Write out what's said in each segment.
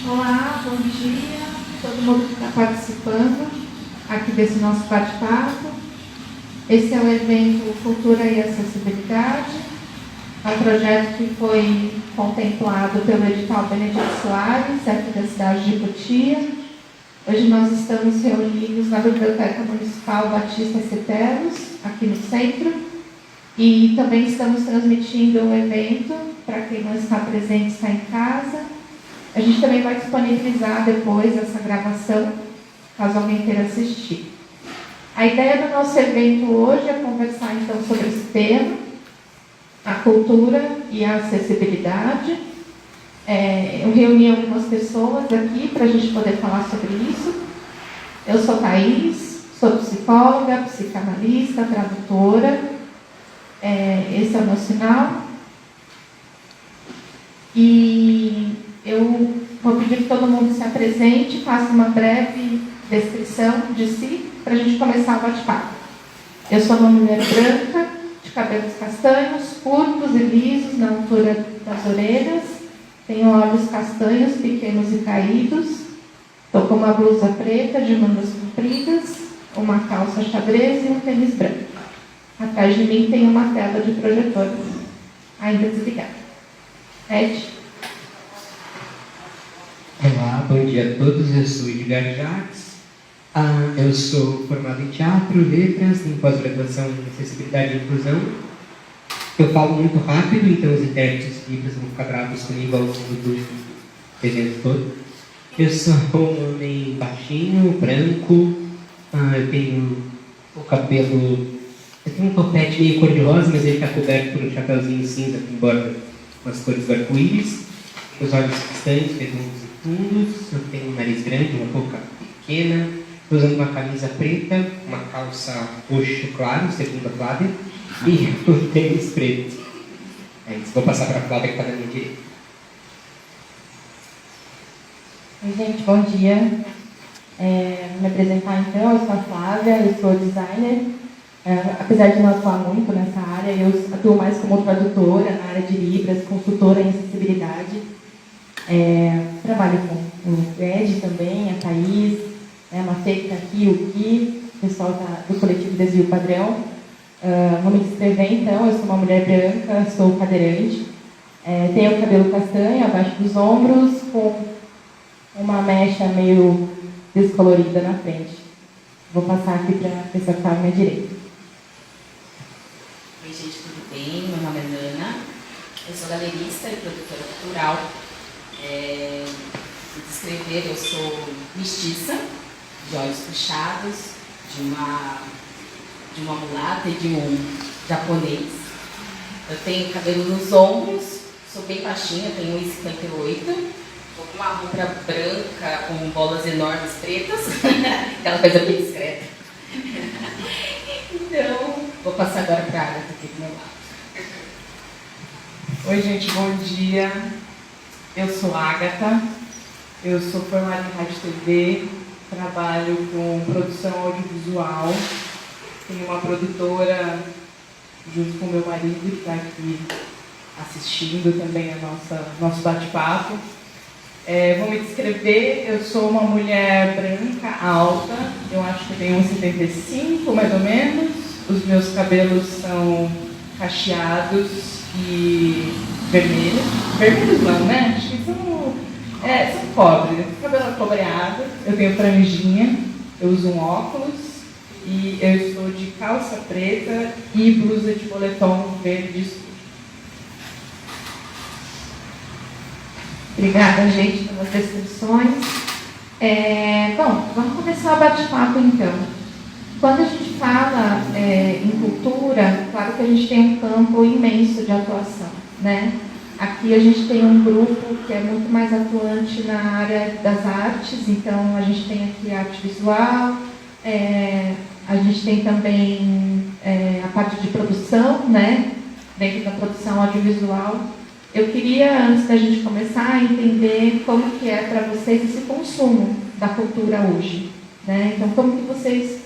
Olá, bom dia, todo mundo que está participando aqui desse nosso bate-papo. Esse é o evento Cultura e Acessibilidade, é um projeto que foi contemplado pelo edital Benedito Soares, aqui da cidade de Cotia. Hoje nós estamos reunidos na Biblioteca Municipal Batista Ceteros, aqui no centro, e também estamos transmitindo o evento para quem não está presente, está em casa. A gente também vai disponibilizar depois essa gravação, caso alguém queira assistir. A ideia do nosso evento hoje é conversar então sobre esse tema, a cultura e a acessibilidade. Eu reuni algumas pessoas aqui para a gente poder falar sobre isso. Eu sou Thaís, sou psicóloga, psicanalista, tradutora. Esse é o meu sinal. E eu vou pedir que todo mundo se apresente, faça uma breve descrição de si, para a gente começar o bate-papo. Eu sou uma mulher branca, de cabelos castanhos, curtos e lisos na altura das orelhas, tenho olhos castanhos, pequenos e caídos, estou com uma blusa preta de mangas compridas, uma calça xadrez e um tênis branco. Atrás de mim tem uma tela de projetor ainda desligada. Ed? Olá, bom dia a todos, eu sou Edgar Jacques, eu sou formado em teatro, letras, em pós-graduação em acessibilidade e inclusão. Eu falo muito rápido, então os intérpretes livres vão ficar bravos comigo ao longo do evento todo. Eu sou um homem baixinho, branco, eu tenho o cabelo, eu tenho um topete meio cor-de-rosa, mas ele está coberto por um chapéuzinho cinza com borda com as cores do arco-íris. Os olhos castanhos, redondos e fundos, eu tenho um nariz grande, uma boca pequena, estou usando uma camisa preta, uma calça roxo claro, segunda Flávia, e um tênis preto. É isso, vou passar para a Flávia que está na minha direita. Oi, gente, bom dia. Vou me apresentar então, eu sou a Flávia, eu sou designer. Apesar de não atuar muito nessa área, eu atuo mais como tradutora na área de Libras, consultora em acessibilidade. Trabalho com o Ed também, a Thaís, a Matê que está aqui, o Gui, o pessoal do coletivo Desvio Padrão. Vou me descrever então, eu sou uma mulher branca, sou cadeirante, tenho o cabelo castanho abaixo dos ombros, com uma mecha meio descolorida na frente. Vou passar aqui para a pessoa que está à minha direita. Oi, gente, tudo bem? Meu nome é Nana, eu sou galerista e produtora cultural. Me descrever, eu sou mestiça, de olhos puxados, de uma mulata e de um japonês. Eu tenho cabelo nos ombros, sou bem baixinha, tenho 1,58. Estou com uma roupa branca com bolas enormes pretas, aquela coisa bem discreta. Então, vou passar agora para a Agatha aqui do meu lado. Oi, gente, bom dia. Eu sou Agatha, eu sou formada em rádio e TV, trabalho com produção audiovisual, tenho uma produtora junto com meu marido que está aqui assistindo também a nosso bate-papo. Vou me descrever, eu sou uma mulher branca, alta, eu acho que tenho 1,75 mais ou menos, os meus cabelos são cacheados e vermelhos. Vermelhos não, né? Acho que são pobres. Cabelo cobreado, eu tenho franjinha, eu uso um óculos e eu estou de calça preta e blusa de moletom verde escuro. Obrigada, gente, pelas descrições. Bom, vamos começar o bate-papo então. Quando a gente fala em cultura, claro que a gente tem um campo imenso de atuação, né? Aqui a gente tem um grupo que é muito mais atuante na área das artes, então a gente tem aqui arte visual, a gente tem também a parte de produção, né? Dentro da produção audiovisual. Eu queria, antes da gente começar, entender como que é para vocês esse consumo da cultura hoje, né? Então, como que vocês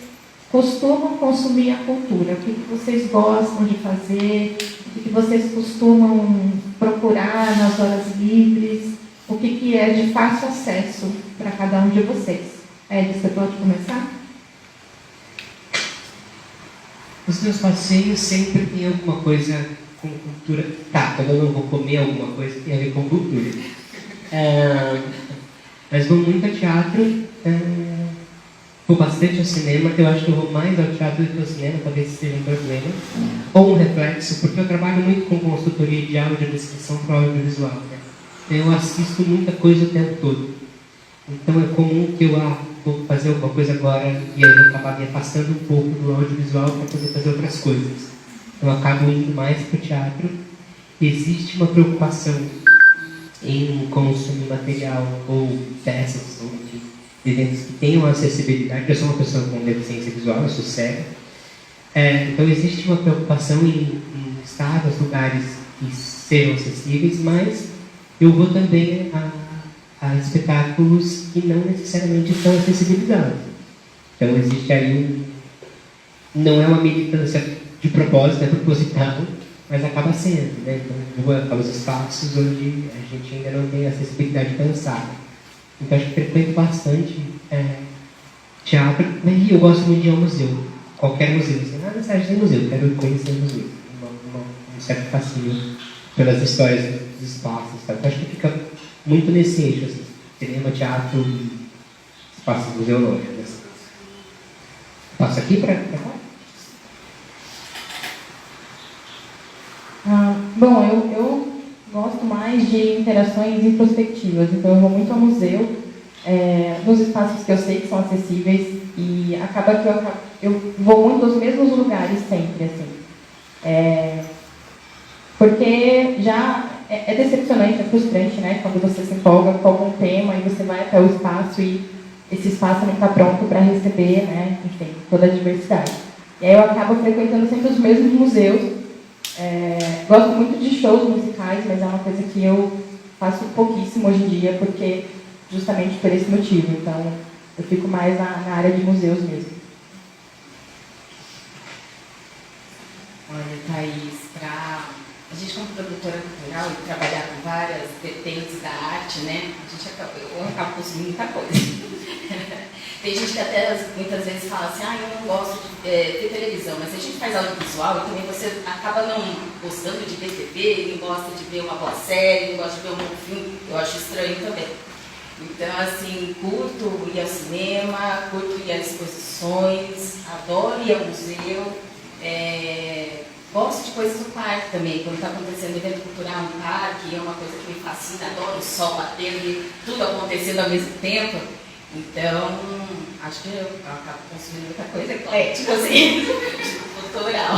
costumam consumir a cultura? O que vocês gostam de fazer? O que vocês costumam procurar nas horas livres? O que que é de fácil acesso para cada um de vocês. Ed, você pode começar? Os meus passeios sempre tem alguma coisa com cultura. Tá, quando eu não vou comer alguma coisa, tem a ver com cultura. Mas vou muito ao teatro, vou bastante ao cinema. Eu acho que eu vou mais ao teatro do que ao cinema, talvez seja um problema. Ou um reflexo, porque eu trabalho muito com consultoria de audiodescrição para o audiovisual. Né? Eu assisto muita coisa o tempo todo. Então é comum que eu vou fazer alguma coisa agora e eu vou acabar me afastando um pouco do audiovisual para poder fazer outras coisas. Eu acabo indo mais para o teatro. Existe uma preocupação em consumir material ou peças ou eventos que tenham acessibilidade. Eu sou uma pessoa com deficiência visual, eu sou cego. Então existe uma preocupação em estar nos lugares que sejam acessíveis, mas eu vou também a espetáculos que não necessariamente estão acessibilizados. Então existe aí não é uma militância de propósito, é proposital, mas acaba sendo, né? Então eu vou para os espaços onde a gente ainda não tem acessibilidade pensada. Então acho que frequento bastante teatro, e eu gosto muito de ir ao museu, qualquer museu, assim, não necessariamente de museu, quero conhecer museu, um certo fascínio pelas histórias dos espaços, sabe? Então acho que fica muito nesse eixo, assim, cinema, teatro e espaços museológicos. Assim. Passo aqui para cá? Bom, eu gosto mais de interações introspectivas, então eu vou muito ao museu, nos espaços que eu sei que são acessíveis, e acaba que eu vou muito aos mesmos lugares sempre, assim. Porque já é decepcionante, é frustrante, né? Quando você se empolga com algum tema e você vai até o espaço e esse espaço não está pronto para receber, né? Enfim, toda a diversidade. E aí eu acabo frequentando sempre os mesmos museus. Gosto muito de shows musicais, mas é uma coisa que eu faço pouquíssimo hoje em dia, porque justamente por esse motivo. Então, eu fico mais na área de museus mesmo. Olha, Thaís, a gente como produtora cultural e trabalhar com várias vertentes da arte, né? Eu acabo consumindo muita coisa. Tem gente que até muitas vezes fala assim, eu não gosto de ver televisão, mas se a gente faz audiovisual, e também você acaba não gostando de ver TV, não gosta de ver uma boa série, não gosta de ver um bom filme, eu acho estranho também. Então, assim, curto ir ao cinema, curto ir às exposições, adoro ir ao museu, gosto de coisas do parque também, quando está acontecendo evento cultural no parque, é uma coisa que me fascina, adoro o sol batendo e tudo acontecendo ao mesmo tempo. Então, acho que eu acabo consumindo muita coisa eclética, assim, cultural.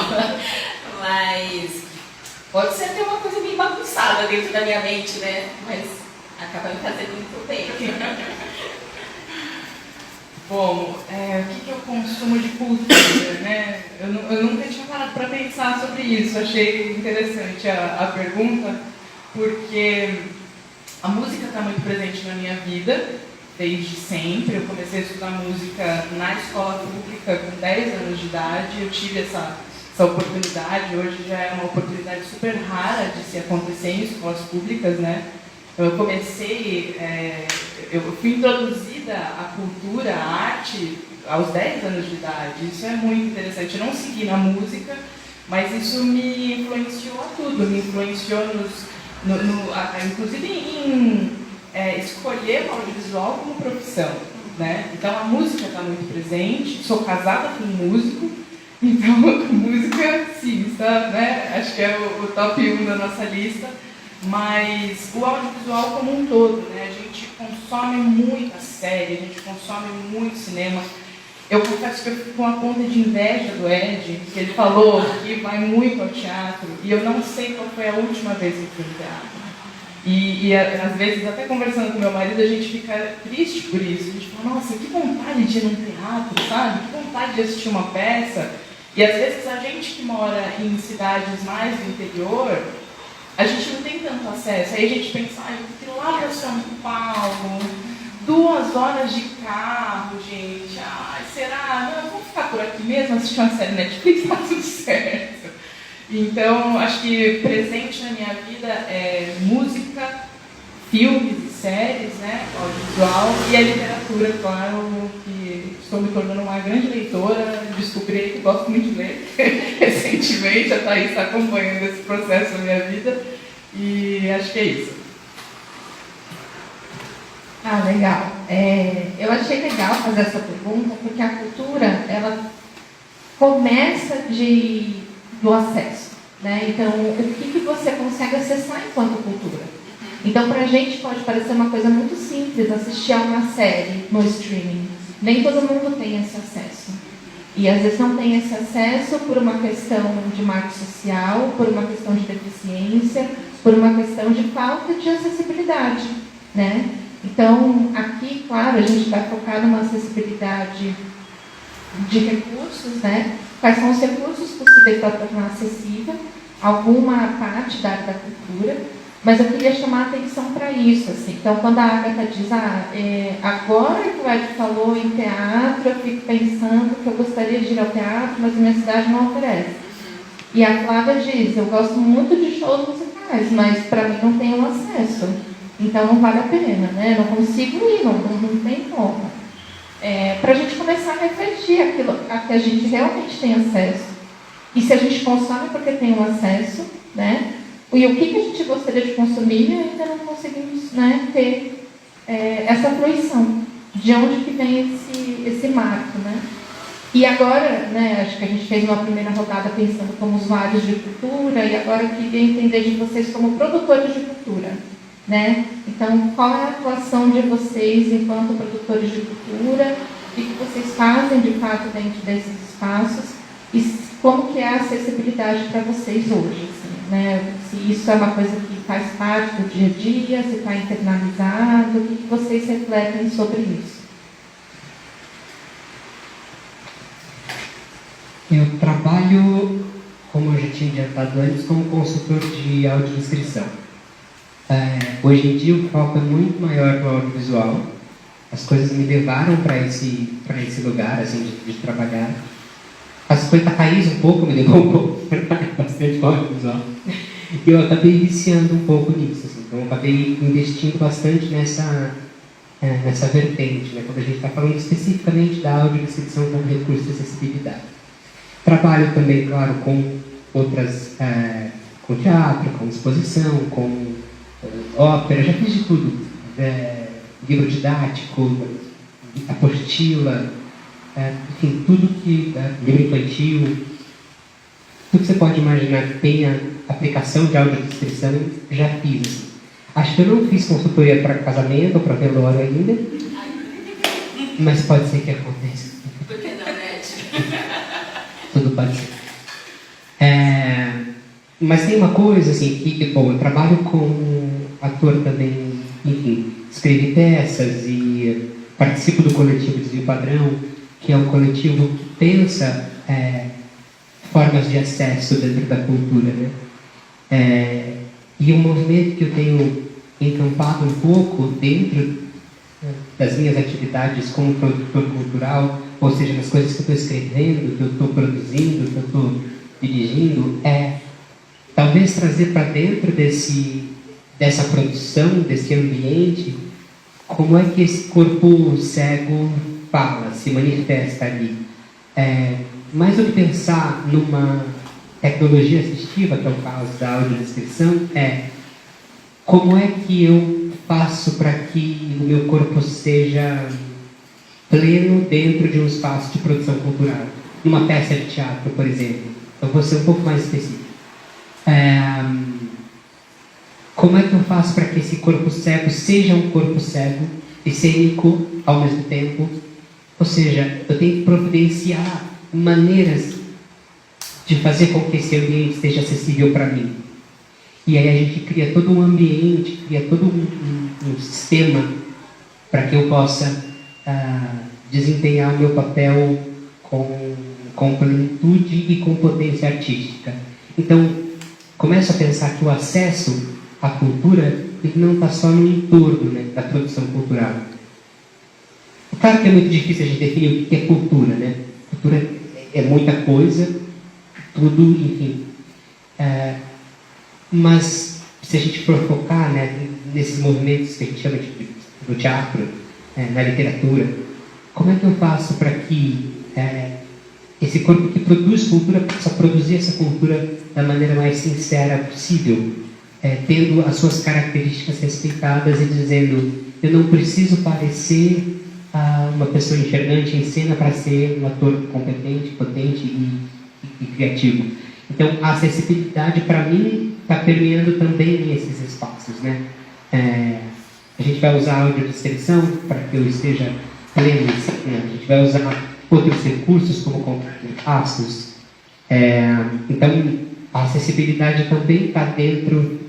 Mas pode ser até uma coisa meio bagunçada dentro da minha mente, né? Mas acaba me fazendo muito bem. Bom, o que eu consumo de cultura, né? Eu nunca tinha parado para pensar sobre isso. Achei interessante a pergunta, porque a música está muito presente na minha vida, desde sempre. Eu comecei a estudar música na escola pública com 10 anos de idade. Eu tive essa oportunidade. Hoje já é uma oportunidade super rara de se acontecer em escolas públicas, né? Eu comecei, eu fui introduzida à cultura, à arte, aos 10 anos de idade. Isso é muito interessante. Eu não segui na música, mas isso me influenciou a tudo. Me influenciou inclusive em escolher o audiovisual como profissão, né? Então a música está muito presente. Sou casada com um músico, então música, sim, está, né? Acho que é o top 1 da nossa lista. Mas o audiovisual como um todo, né? A gente consome muita série, a gente consome muito cinema. Eu confesso que eu fico com uma ponta de inveja do Ed, que ele falou que vai muito ao teatro, e eu não sei qual foi a última vez que fui ao teatro. E às vezes, até conversando com meu marido, a gente fica triste por isso. A gente fala, nossa, que vontade de ir num teatro, sabe? Que vontade de assistir uma peça. E às vezes a gente que mora em cidades mais do interior, a gente não tem tanto acesso. Aí a gente pensa, eu vou ter lá para São Paulo, 2 horas de carro, gente. Será? Não, vamos ficar por aqui mesmo, assistir uma série Netflix, tá tudo certo. Então, acho que presente na minha vida é música, filmes e séries, né, audiovisual, e a literatura, claro, que estou me tornando uma grande leitora, descobri que gosto muito de ler recentemente, a Thaís está acompanhando esse processo na minha vida, e acho que é isso. Ah, legal. Eu achei legal fazer essa pergunta, porque a cultura, ela começa do acesso, né? Então, o que você consegue acessar enquanto cultura? Então, para a gente pode parecer uma coisa muito simples assistir a uma série no streaming. Nem todo mundo tem esse acesso. E às vezes não tem esse acesso por uma questão de marco social, por uma questão de deficiência, por uma questão de falta de acessibilidade, né? Então, aqui, claro, a gente vai focar numa acessibilidade de recursos, né? Quais são os recursos possíveis para tornar acessível alguma parte da área da cultura, mas eu queria chamar a atenção para isso, assim. Então, quando a Agatha diz, agora que o Ed falou em teatro, eu fico pensando que eu gostaria de ir ao teatro, mas a minha cidade não oferece. E a Flávia diz, eu gosto muito de shows musicais, mas para mim não tenho acesso. Então não vale a pena, né? Não consigo ir, não tem como. Para a gente começar a refletir aquilo a que a gente realmente tem acesso. E se a gente consome porque tem um acesso, né? E o que a gente gostaria de consumir e ainda não conseguimos, né, ter essa fruição. De onde que vem esse marco, né? E agora, né, acho que a gente fez uma primeira rodada pensando como usuários de cultura, e agora eu queria entender de vocês como produtores de cultura. Né? Então, qual é a atuação de vocês enquanto produtores de cultura? O que vocês fazem, de fato, dentro desses espaços? E como que é a acessibilidade para vocês hoje? Assim, né? Se isso é uma coisa que faz parte do dia a dia, se está internalizado, o que vocês refletem sobre isso? Eu trabalho, como eu já tinha adiantado antes, como consultor de audiodescrição. Hoje em dia o foco é muito maior no audiovisual. As coisas me levaram para esse lugar assim, de trabalhar. As coisas da Thaís um pouco, me levou um pouco bastante para o audiovisual. E eu acabei viciando um pouco nisso. Assim. Então eu acabei investindo bastante nessa vertente, né? Quando a gente está falando especificamente da audiodescrição como recurso de acessibilidade. Trabalho também, claro, com outras, com teatro, com exposição, com ópera, já fiz de tudo, livro didático, apostila, enfim, tudo que, livro infantil, tudo que você pode imaginar que tenha aplicação de audiodescrição, já fiz. Assim. Acho que eu não fiz consultoria para casamento ou para velório ainda, mas pode ser que aconteça. Por que não, né? Tudo pode ser. Mas tem uma coisa assim, que bom, eu trabalho como ator também, enfim, escrevo peças e participo do coletivo Desvio Padrão, que é um coletivo que pensa formas de acesso dentro da cultura, né? E um movimento que eu tenho encampado um pouco dentro das minhas atividades como produtor cultural, ou seja, nas coisas que eu estou escrevendo, que eu estou produzindo, que eu estou dirigindo, talvez trazer para dentro dessa produção, desse ambiente, como é que esse corpo cego fala, se manifesta ali. Mais do que pensar numa tecnologia assistiva, que é o caso da audiodescrição, como é que eu faço para que o meu corpo seja pleno dentro de um espaço de produção cultural. Numa peça de teatro, por exemplo. Eu vou ser um pouco mais específico. Como é que eu faço para que esse corpo cego seja um corpo cego e cênico ao mesmo tempo? Ou seja, eu tenho que providenciar maneiras de fazer com que esse ambiente esteja acessível para mim. E aí a gente cria todo um ambiente, cria todo um sistema para que eu possa desempenhar o meu papel com plenitude e com potência artística. Então, começo a pensar que o acesso à cultura ele não está só no entorno, né, da produção cultural. Claro que é muito difícil a gente definir o que é cultura, né? Cultura é muita coisa, tudo, enfim. Mas se a gente for focar, né, nesses movimentos que a gente chama do teatro, na literatura, como é que eu faço para que esse corpo que produz cultura possa produzir essa cultura da maneira mais sincera possível, tendo as suas características respeitadas e dizendo: eu não preciso parecer uma pessoa enxergante em cena para ser um ator competente, potente e criativo. Então, a acessibilidade, para mim, está permeando também esses espaços, né? A gente vai usar audiodescrição para que eu esteja pleno em cena. A gente vai usar outros recursos, como contato de passos. Então, a acessibilidade também está dentro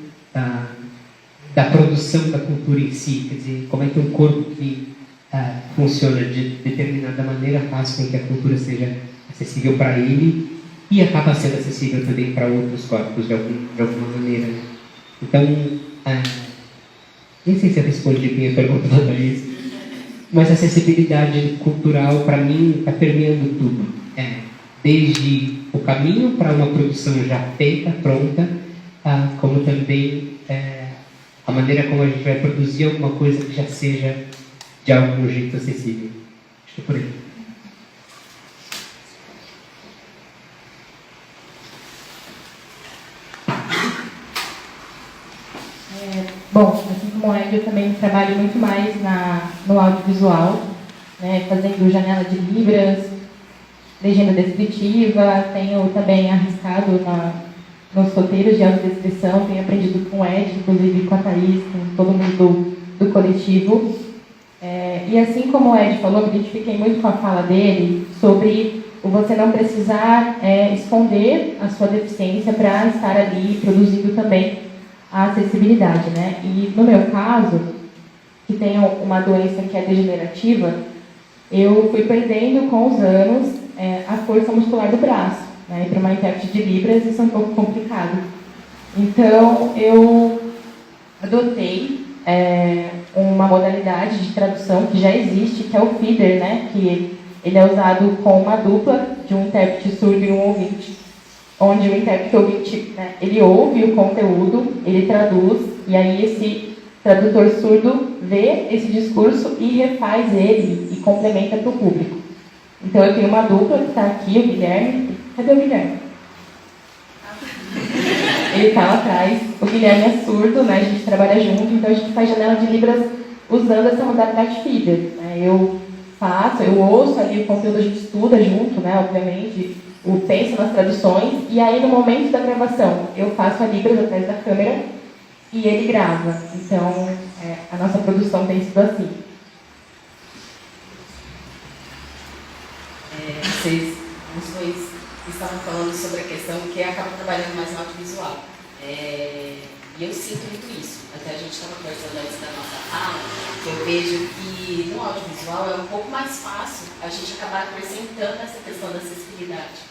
da produção da cultura em si. Quer dizer, como é que um corpo que funciona de determinada maneira faz com que a cultura seja acessível para ele e acaba sendo acessível também para outros corpos de alguma maneira. Então, nem sei se eu respondi bem a pergunta da Thaís, mas a acessibilidade cultural, para mim, está permeando tudo. Desde o caminho para uma produção já feita, pronta, como também a maneira como a gente vai produzir alguma coisa que já seja de algum jeito acessível. Acho que é por aí. Bom, assim como o Ed, eu também trabalho muito mais no audiovisual, né, fazendo janela de libras, legenda descritiva, tenho também arriscado nos roteiros de audiodescrição, tenho aprendido com o Ed, inclusive com a Thaís, com todo mundo do coletivo. E assim como o Ed falou, me identifiquei muito com a fala dele sobre você não precisar esconder a sua deficiência para estar ali produzindo também a acessibilidade, né? E no meu caso, que tenho uma doença que é degenerativa, eu fui perdendo com os anos a força muscular do braço, né? E para uma intérprete de Libras isso é um pouco complicado. Então eu adotei uma modalidade de tradução que já existe, que é o feeder, né? Que ele é usado com uma dupla de um intérprete surdo e um ouvinte, onde o intérprete ouvinte, né, ele ouve o conteúdo, ele traduz, e aí esse tradutor surdo vê esse discurso e refaz ele e complementa para o público. Então eu tenho uma dupla que está aqui, o Guilherme. Cadê o Guilherme? Ele está lá atrás. O Guilherme é surdo, né? A gente trabalha junto, então a gente faz janela de libras usando essa modalidade feeder, né? Eu ouço ali o conteúdo, a gente estuda junto, né? Obviamente, penso nas traduções, e aí no momento da gravação eu faço a libras atrás da câmera e ele grava. Então a nossa produção tem sido assim. Os dois estavam falando sobre a questão que acaba trabalhando mais no audiovisual. E eu sinto muito isso. Até a gente estava conversando antes da nossa fala, que eu vejo que no audiovisual é um pouco mais fácil a gente acabar acrescentando essa questão da acessibilidade.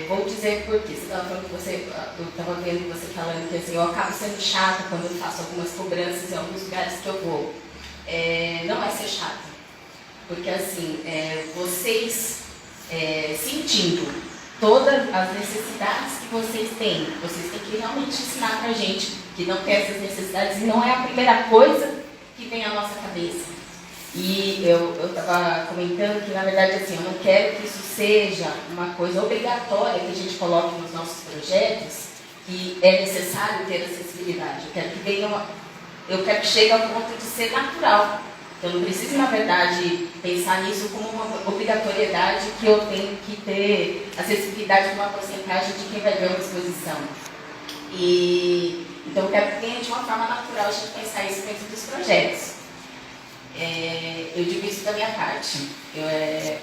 Vou dizer por quê. Você estava falando que eu estava vendo você falando que assim, eu acabo sendo chata quando eu faço algumas cobranças em alguns lugares que eu vou. Não é ser chata, porque assim, vocês sentindo todas as necessidades que vocês têm que realmente ensinar pra gente que não tem essas necessidades e não é a primeira coisa que vem à nossa cabeça. E eu estava comentando que, na verdade, assim, eu não quero que isso seja uma coisa obrigatória que a gente coloque nos nossos projetos, que é necessário ter acessibilidade. Eu quero que chegue ao ponto de ser natural. Eu não preciso, na verdade, pensar nisso como uma obrigatoriedade que eu tenho que ter acessibilidade com uma porcentagem de quem vai ver uma exposição. Então, eu quero que venha de uma forma natural a gente pensar isso dentro dos projetos. Eu digo isso da minha parte.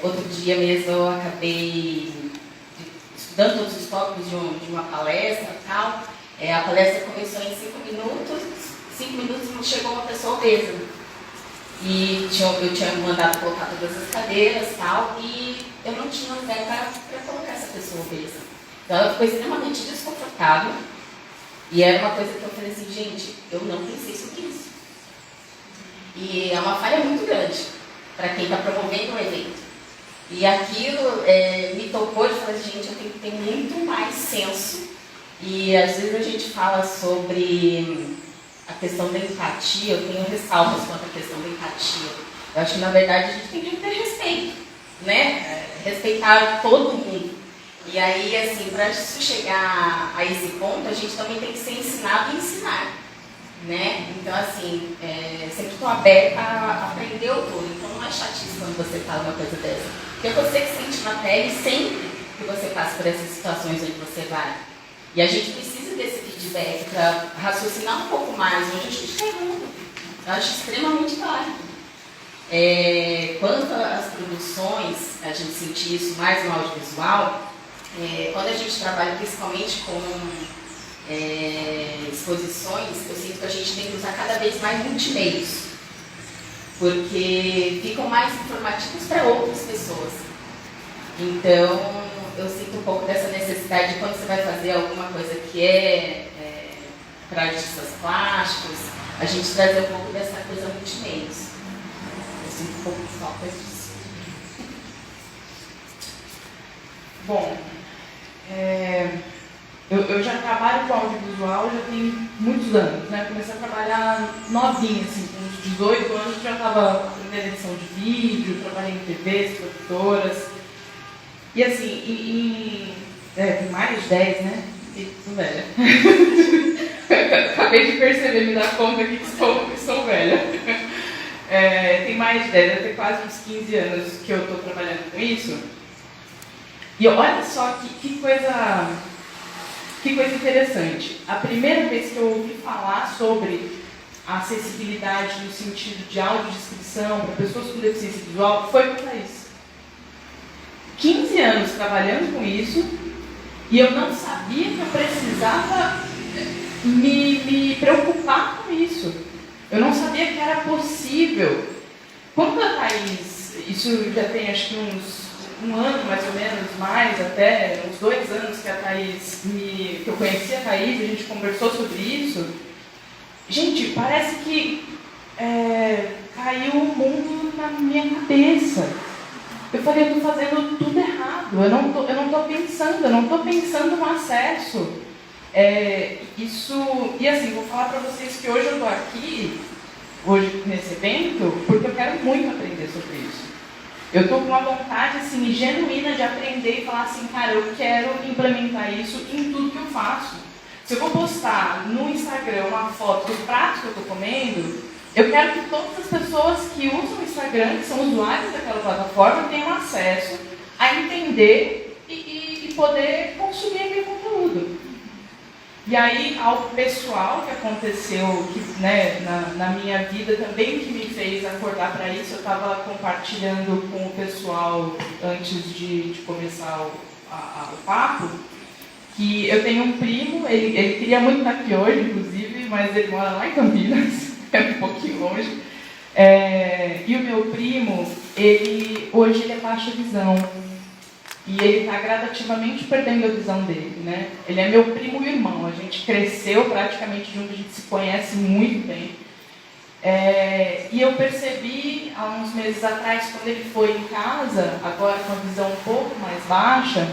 Outro dia mesmo eu acabei estudando todos os tópicos de uma palestra e tal. A palestra começou em 5 minutos. 5 minutos chegou uma pessoa obesa. E eu tinha mandado colocar todas as cadeiras e tal, e eu não tinha lugar para colocar essa pessoa obesa. Então ela ficou extremamente desconfortável. E era uma coisa que eu falei assim, gente, eu não pensei sobre isso. E é uma falha muito grande para quem está promovendo o evento. E aquilo me tocou de falar, gente, eu tenho que ter muito mais senso. E às vezes a gente fala sobre a questão da empatia, eu tenho ressalvas quanto à questão da empatia. Eu acho que, na verdade, a gente tem que ter respeito, né? Respeitar todo mundo. E aí, assim, para isso chegar a esse ponto, a gente também tem que ser ensinado a ensinar, né? Então, assim, sempre estou aberta a aprender o todo. Então, não é chatice quando você fala uma coisa dessa. Porque é você que sente na pele sempre que você passa por essas situações onde você vai. E a gente precisa desse feedback para raciocinar um pouco mais onde a gente está errando. Eu acho extremamente válido. Quanto às produções, a gente sentir isso mais no audiovisual, quando a gente trabalha principalmente com exposições, eu sinto que a gente tem que usar cada vez mais multimeios, porque ficam mais informativos para outras pessoas. Então, eu sinto um pouco dessa necessidade de quando você vai fazer alguma coisa que para artistas plásticos, a gente trazer um pouco dessa coisa multimeios. Eu sinto um pouco de falta disso. Bom, eu já trabalho com audiovisual já tem muitos anos, né? Comecei a trabalhar novinha, assim, com uns 18 anos, já estava aprendendo edição de vídeo, trabalhei em TVs, produtoras. E assim, tem mais de 10, né? Sou velha. Acabei de perceber, me dar conta aqui que sou velha. Tem mais de 10, deve ter quase uns 15 anos que eu estou trabalhando com isso. E olha só que coisa interessante. A primeira vez que eu ouvi falar sobre a acessibilidade no sentido de audiodescrição para pessoas com deficiência visual foi para isso. 15 anos trabalhando com isso e eu não sabia que eu precisava me preocupar com isso. Eu não sabia que era possível. Quando a Thaís, isso já tem acho que um ano mais ou menos, mais até, uns 2 anos que a Thaís que eu conheci a Thaís, a gente conversou sobre isso. Gente, parece que caiu o mundo na minha cabeça. Eu falei, eu estou fazendo tudo errado, eu não estou pensando no acesso. E assim, vou falar para vocês que hoje eu estou aqui, hoje nesse evento, porque eu quero muito aprender sobre isso. Eu estou com uma vontade assim, genuína de aprender e falar assim, cara, eu quero implementar isso em tudo que eu faço. Se eu vou postar no Instagram uma foto do prato que eu estou comendo, eu quero que todas as pessoas que usam o Instagram, que são usuários daquela plataforma, tenham acesso a entender e poder consumir aquele conteúdo. E aí, algo pessoal que aconteceu na minha vida também, que me fez acordar para isso, eu estava compartilhando com o pessoal antes de começar o papo, que eu tenho um primo, ele queria muito estar aqui hoje, inclusive, mas ele mora lá em Campinas, é um pouquinho longe. E o meu primo, hoje ele é baixa visão. E ele está gradativamente perdendo a visão dele, né? Ele é meu primo e irmão, a gente cresceu praticamente junto, a gente se conhece muito bem. E eu percebi, há uns meses atrás, quando ele foi em casa, agora com a visão um pouco mais baixa,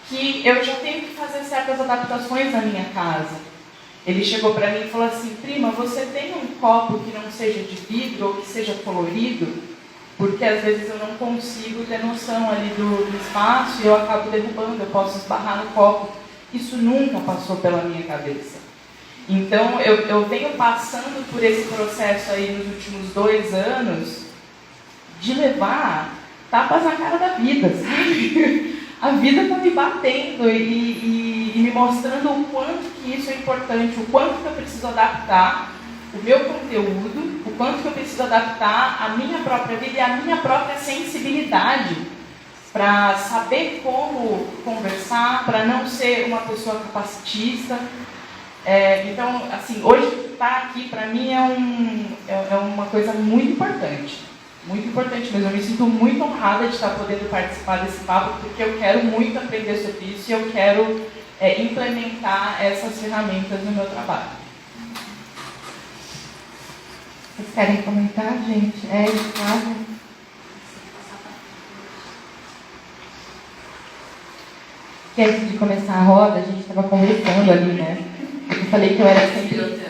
que eu já tenho que fazer certas adaptações na minha casa. Ele chegou para mim e falou assim, prima, você tem um copo que não seja de vidro ou que seja colorido? Porque às vezes eu não consigo ter noção ali do espaço e eu acabo derrubando, eu posso esbarrar no copo. Isso nunca passou pela minha cabeça. Então eu venho passando por esse processo aí nos últimos 2 anos de levar tapas na cara da vida, sabe? A vida está me batendo e me mostrando o quanto que isso é importante, o quanto que eu preciso adaptar o meu conteúdo, o quanto que eu preciso adaptar a minha própria vida e a minha própria sensibilidade para saber como conversar, para não ser uma pessoa capacitista. Então, assim, hoje estar aqui para mim é uma coisa muito importante mesmo. Eu me sinto muito honrada de estar podendo participar desse papo, porque eu quero muito aprender sobre isso e eu quero implementar essas ferramentas no meu trabalho. Vocês querem comentar, gente? Flávia? Que antes de começar a roda, a gente estava conversando ali, né? Eu falei que eu era sempre...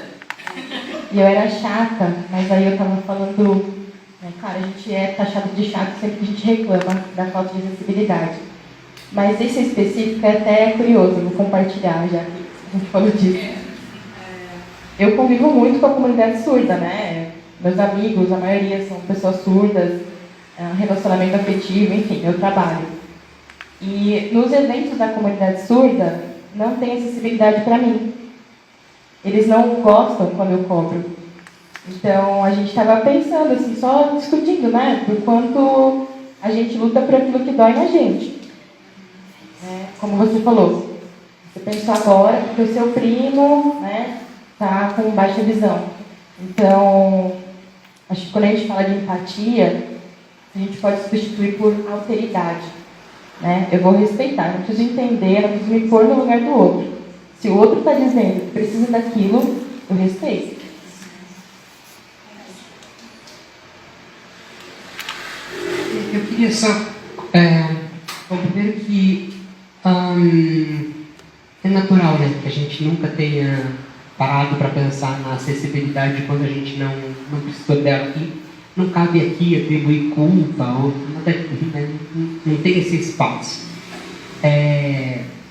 e eu era chata, mas aí eu estava falando, né, cara, a gente é taxado de chato sempre que a gente reclama da falta de acessibilidade. Mas esse específico é até curioso, eu vou compartilhar já que a gente falou disso. Eu convivo muito com a comunidade surda, né? Meus amigos, a maioria são pessoas surdas, relacionamento afetivo, enfim, eu trabalho. E nos eventos da comunidade surda, não tem acessibilidade para mim. Eles não gostam quando eu cobro. Então, a gente estava pensando, assim, só discutindo, né? Do quanto a gente luta por aquilo que dói na gente. Como você falou, você pensou agora porque o seu primo, né, tá com baixa visão. Então, acho que quando a gente fala de empatia, a gente pode substituir por alteridade. Né? Eu vou respeitar, não preciso entender, não preciso me pôr no lugar do outro. Se o outro está dizendo que precisa daquilo, eu respeito. Eu queria só... Bom, primeiro que é natural, né, que a gente nunca tenha parado para pensar na acessibilidade quando a gente não precisou dela. E não cabe aqui atribuir culpa, ou nada, né, não tem esse espaço.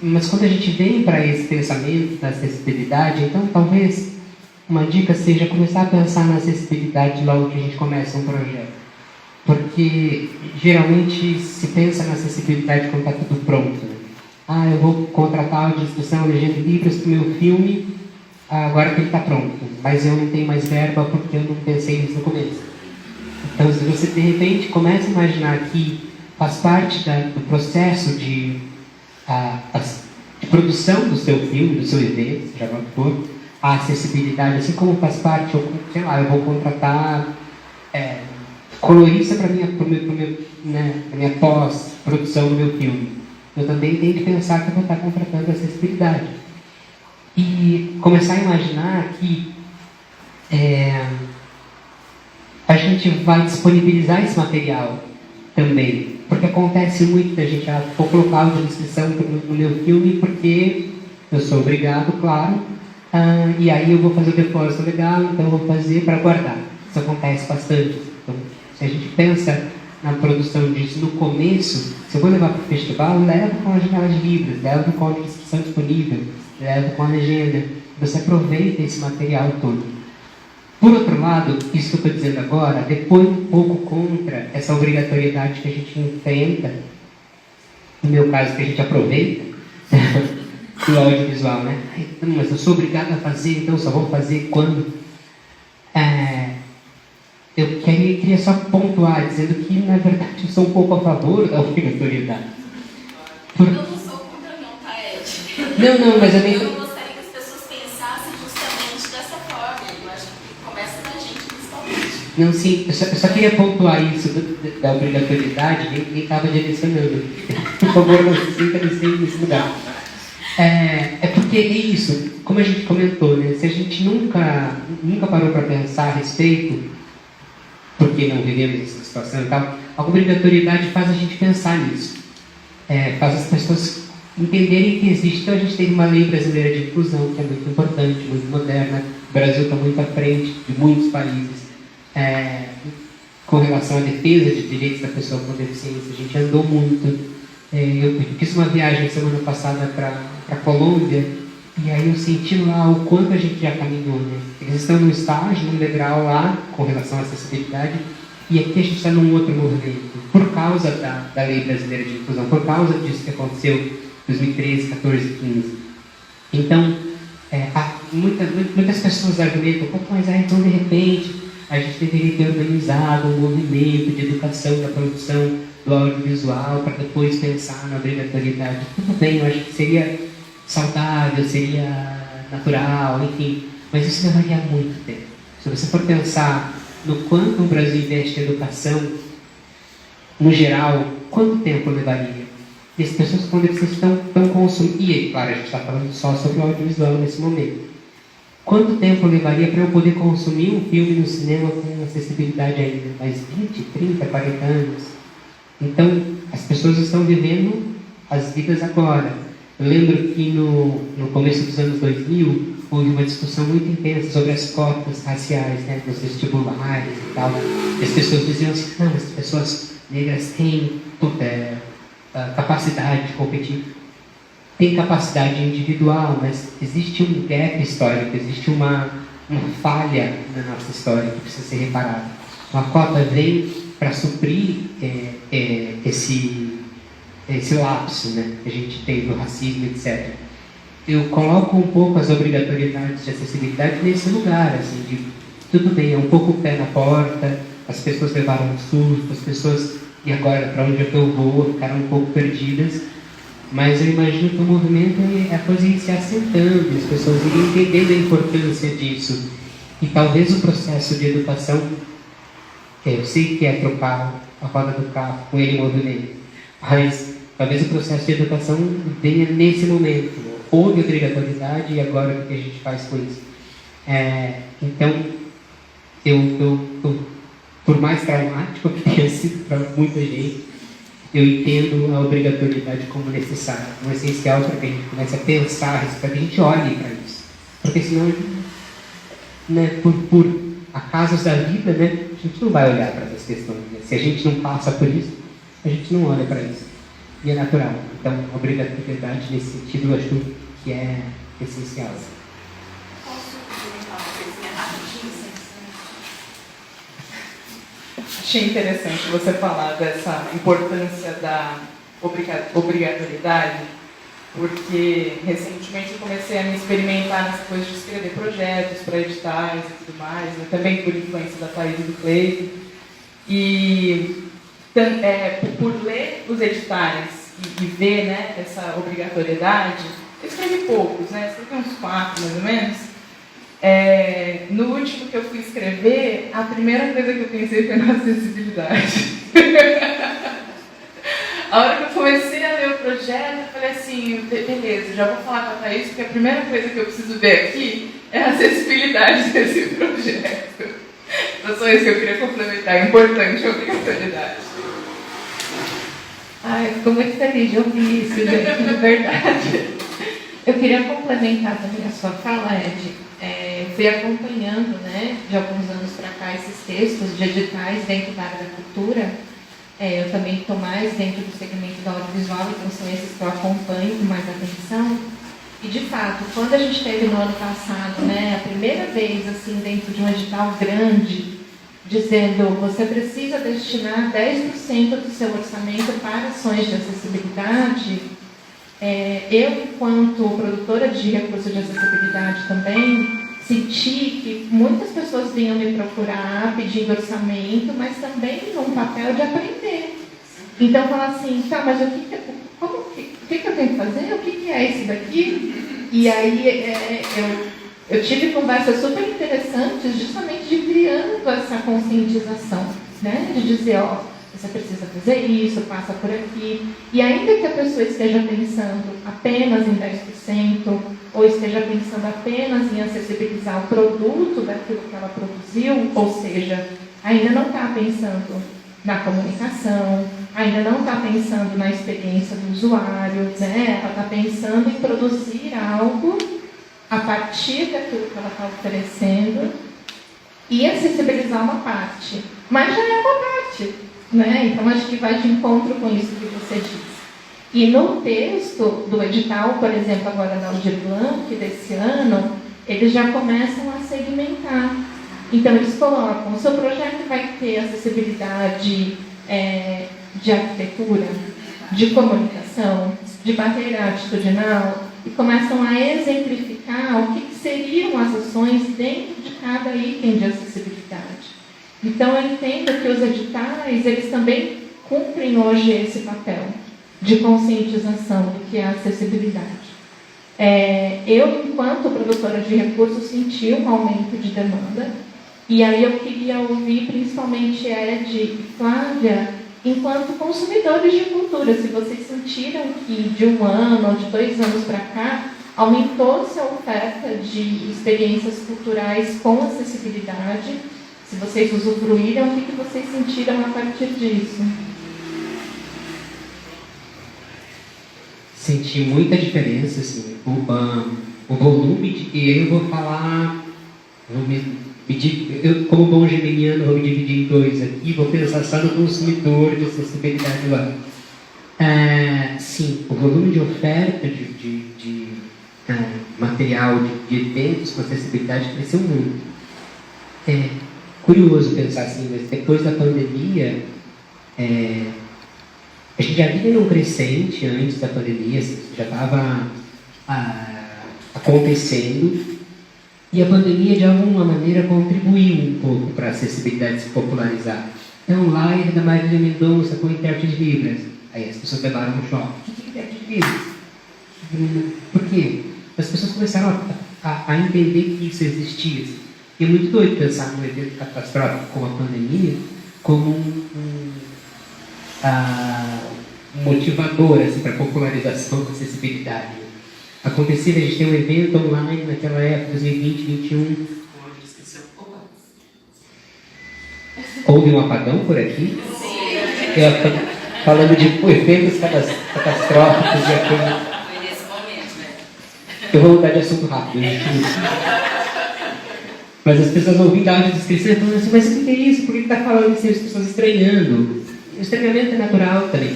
Mas quando a gente vem para esse pensamento da acessibilidade, então talvez uma dica seja começar a pensar na acessibilidade logo que a gente começa um projeto. Porque geralmente se pensa na acessibilidade quando está tudo pronto. Né? Eu vou contratar a distribuição legenda e libras para o meu filme agora que ele está pronto. Mas eu não tenho mais verba porque eu não pensei nisso no começo. Então, se você de repente começa a imaginar que faz parte do processo de produção do seu filme, do seu evento, já não for, a acessibilidade, assim como faz parte, sei lá, eu vou contratar colorista para minha pós-produção do meu filme. Eu também tenho que pensar que eu vou estar contratando acessibilidade. E começar a imaginar que a gente vai disponibilizar esse material também. Porque acontece muito da gente, vou colocar a descrição no meu filme porque eu sou obrigado, claro, e aí eu vou fazer o depósito legal, então eu vou fazer para guardar. Isso acontece bastante. Então, se a gente pensa na produção disso no começo, se eu vou levar para o festival, leva com a janela de livros, leva com a descrição disponível, leva com a legenda. Você aproveita esse material todo. Por outro lado, isso que eu estou dizendo agora, depois um pouco contra essa obrigatoriedade que a gente enfrenta, no meu caso, que a gente aproveita, do audiovisual, né? Mas eu sou obrigado a fazer, então só vou fazer quando... Eu queria só pontuar, dizendo que, na verdade, eu sou um pouco a favor da obrigatoriedade. Eu não sou contra não, tá, Ed? Não, mas eu não gostaria que as pessoas pensassem justamente dessa forma. Eu acho que começa da gente, principalmente. Não, sim, eu só queria pontuar isso da obrigatoriedade, nem estava direcionando. Por favor, não se sinta nesse lugar. Porque é isso, como a gente comentou, né? Se a gente nunca parou para pensar a respeito, porque não vivemos essa situação e tal, a obrigatoriedade faz a gente pensar nisso. Faz as pessoas entenderem que existe. Então a gente tem uma lei brasileira de inclusão, que é muito importante, muito moderna. O Brasil está muito à frente de muitos países com relação à defesa de direitos da pessoa com deficiência. A gente andou muito. Eu fiz uma viagem semana passada para a Colômbia, e aí eu senti lá o quanto a gente já caminhou, né? Eles estão num estágio, num degrau lá, com relação à acessibilidade, e aqui a gente está num outro movimento, por causa da Lei Brasileira de Inclusão, por causa disso que aconteceu em 2013, 14, 15. Então, muitas pessoas argumentam, mas então de repente a gente deveria ter organizado um movimento de educação da produção do audiovisual para depois pensar na obrigatoriedade. Tudo bem, eu acho que seria saudável, seria natural, enfim, mas isso levaria muito tempo. Se você for pensar no quanto o Brasil investe em educação, no geral, quanto tempo levaria? E as pessoas com deficiência estão consumindo, e claro, a gente está falando só sobre o audiovisual nesse momento. Quanto tempo levaria para eu poder consumir um filme no cinema com acessibilidade ainda? Mais 20, 30, 40 anos? Então, as pessoas estão vivendo as vidas agora. Eu lembro que no começo dos anos 2000, houve uma discussão muito intensa sobre as cotas raciais, né, nos vestibulares e tal. E as pessoas diziam assim, não, as pessoas negras têm capacidade de competir. Tem capacidade individual, mas existe um gap histórico, existe uma falha na nossa história que precisa ser reparada. A cota vem para suprir esse lapso, né, que a gente tem do racismo, etc. Eu coloco um pouco as obrigatoriedades de acessibilidade nesse lugar, assim, de tudo bem, é um pouco o pé na porta, as pessoas levaram um susto, as pessoas, e agora para onde é que eu vou, ficaram um pouco perdidas, mas eu imagino que o movimento é a coisa ir se assentando, as pessoas irem entendendo a importância disso, e talvez o processo de educação, eu sei que é trocar a roda do carro com ele em movimento, mas talvez o processo de educação venha nesse momento. Houve obrigatoriedade e agora o que a gente faz com isso? Então, eu, por mais traumático que tenha sido para muita gente, eu entendo a obrigatoriedade como necessária, como essencial para que a gente comece a pensar isso, para que a gente olhe para isso. Porque senão, né, por acasos da vida, né, a gente não vai olhar para essas questões. Né? Se a gente não passa por isso, a gente não olha para isso. E é natural. Então, a obrigatoriedade nesse sentido, eu acho que é essencial. Posso comentar uma coisinha rapidinho? Achei interessante você falar dessa importância da obrigatoriedade, porque recentemente eu comecei a me experimentar nessa coisa de escrever projetos para editais e tudo mais, né? Também por influência da Thaís e do Cleiton. E por ler os editais e ver, né, essa obrigatoriedade, eu escrevi poucos, né? Escrevi uns 4 mais ou menos. No último que eu fui escrever, a primeira coisa que eu pensei foi na acessibilidade. A hora que eu comecei a ler o projeto, eu falei assim, beleza, já vou falar com a Thaís, porque a primeira coisa que eu preciso ver aqui é a acessibilidade desse projeto. Então, só isso que eu queria complementar, é importante a obrigatoriedade. Ai, fico muito feliz de ouvir isso, gente, de verdade. Eu queria complementar também a sua fala, Ed. Fui acompanhando, né, de alguns anos para cá, esses textos de editais dentro da área da cultura. Eu também estou mais dentro do segmento da audiovisual, então são esses que eu acompanho com mais atenção. E, de fato, quando a gente teve no ano passado, né, a primeira vez, assim, dentro de um edital grande, dizendo você precisa destinar 10% do seu orçamento para ações de acessibilidade, eu, enquanto produtora de recursos de acessibilidade também, senti que muitas pessoas vinham me procurar pedindo orçamento, mas também num papel de aprender. Então, falar assim, tá, mas o que eu tenho que fazer? O que é isso daqui? E aí eu tive conversas super interessantes justamente de criando essa conscientização, né? De dizer, ó, você precisa fazer isso, passa por aqui. E ainda que a pessoa esteja pensando apenas em 10%, ou esteja pensando apenas em acessibilizar o produto daquilo que ela produziu, ou seja, ainda não está pensando na comunicação, ainda não está pensando na experiência do usuário, né? Ela está pensando em produzir algo a partir daquilo que ela está oferecendo e acessibilizar uma parte. Mas já é uma parte, né? Então, acho que vai de encontro com isso que você disse. E no texto do edital, por exemplo, agora da Aldir Blanc, desse ano, eles já começam a segmentar. Então, eles colocam, o seu projeto vai ter acessibilidade de arquitetura, de comunicação, de barreira atitudinal, e começam a exemplificar o que seriam as ações dentro de cada item de acessibilidade. Então, eu entendo que os editais, eles também cumprem hoje esse papel de conscientização do que é a acessibilidade. Eu, enquanto produtora de recursos, senti um aumento de demanda, e aí eu queria ouvir principalmente Ed e Flávia, enquanto consumidores de cultura, se vocês sentiram que de 1 ano ou de 2 anos para cá, aumentou-se a oferta de experiências culturais com acessibilidade, se vocês usufruíram, o que vocês sentiram a partir disso? Senti muita diferença, assim. o volume, e aí eu vou falar, eu, como bom geminiano, vou me dividir em dois aqui, vou pensar só no consumidor de acessibilidade lá. Sim, o volume de oferta de material, de eventos com acessibilidade cresceu muito. É curioso pensar assim, mas depois da pandemia, a gente já vinha num crescente antes da pandemia, assim, já estava acontecendo, e a pandemia de alguma maneira contribuiu um pouco para a acessibilidade se popularizar. Então, live da Marília Mendonça com intérprete de Libras. Aí as pessoas levaram um choque. O que é intérprete de Libras? Por quê? As pessoas começaram a entender que isso existia. E é muito doido pensar num evento catastrófico como a pandemia como um motivador assim, para a popularização da acessibilidade. Aconteceu, a gente tem um evento online naquela época, 2020, 2021. Houve um apagão por aqui? Falando de eventos catastróficos. Foi nesse momento, né? Eu vou mudar de assunto rápido. Mas as pessoas ouvindo a audiodescrição e falando assim, mas o que é isso? Por que está falando assim? As pessoas estranhando. O estranhamento é natural também.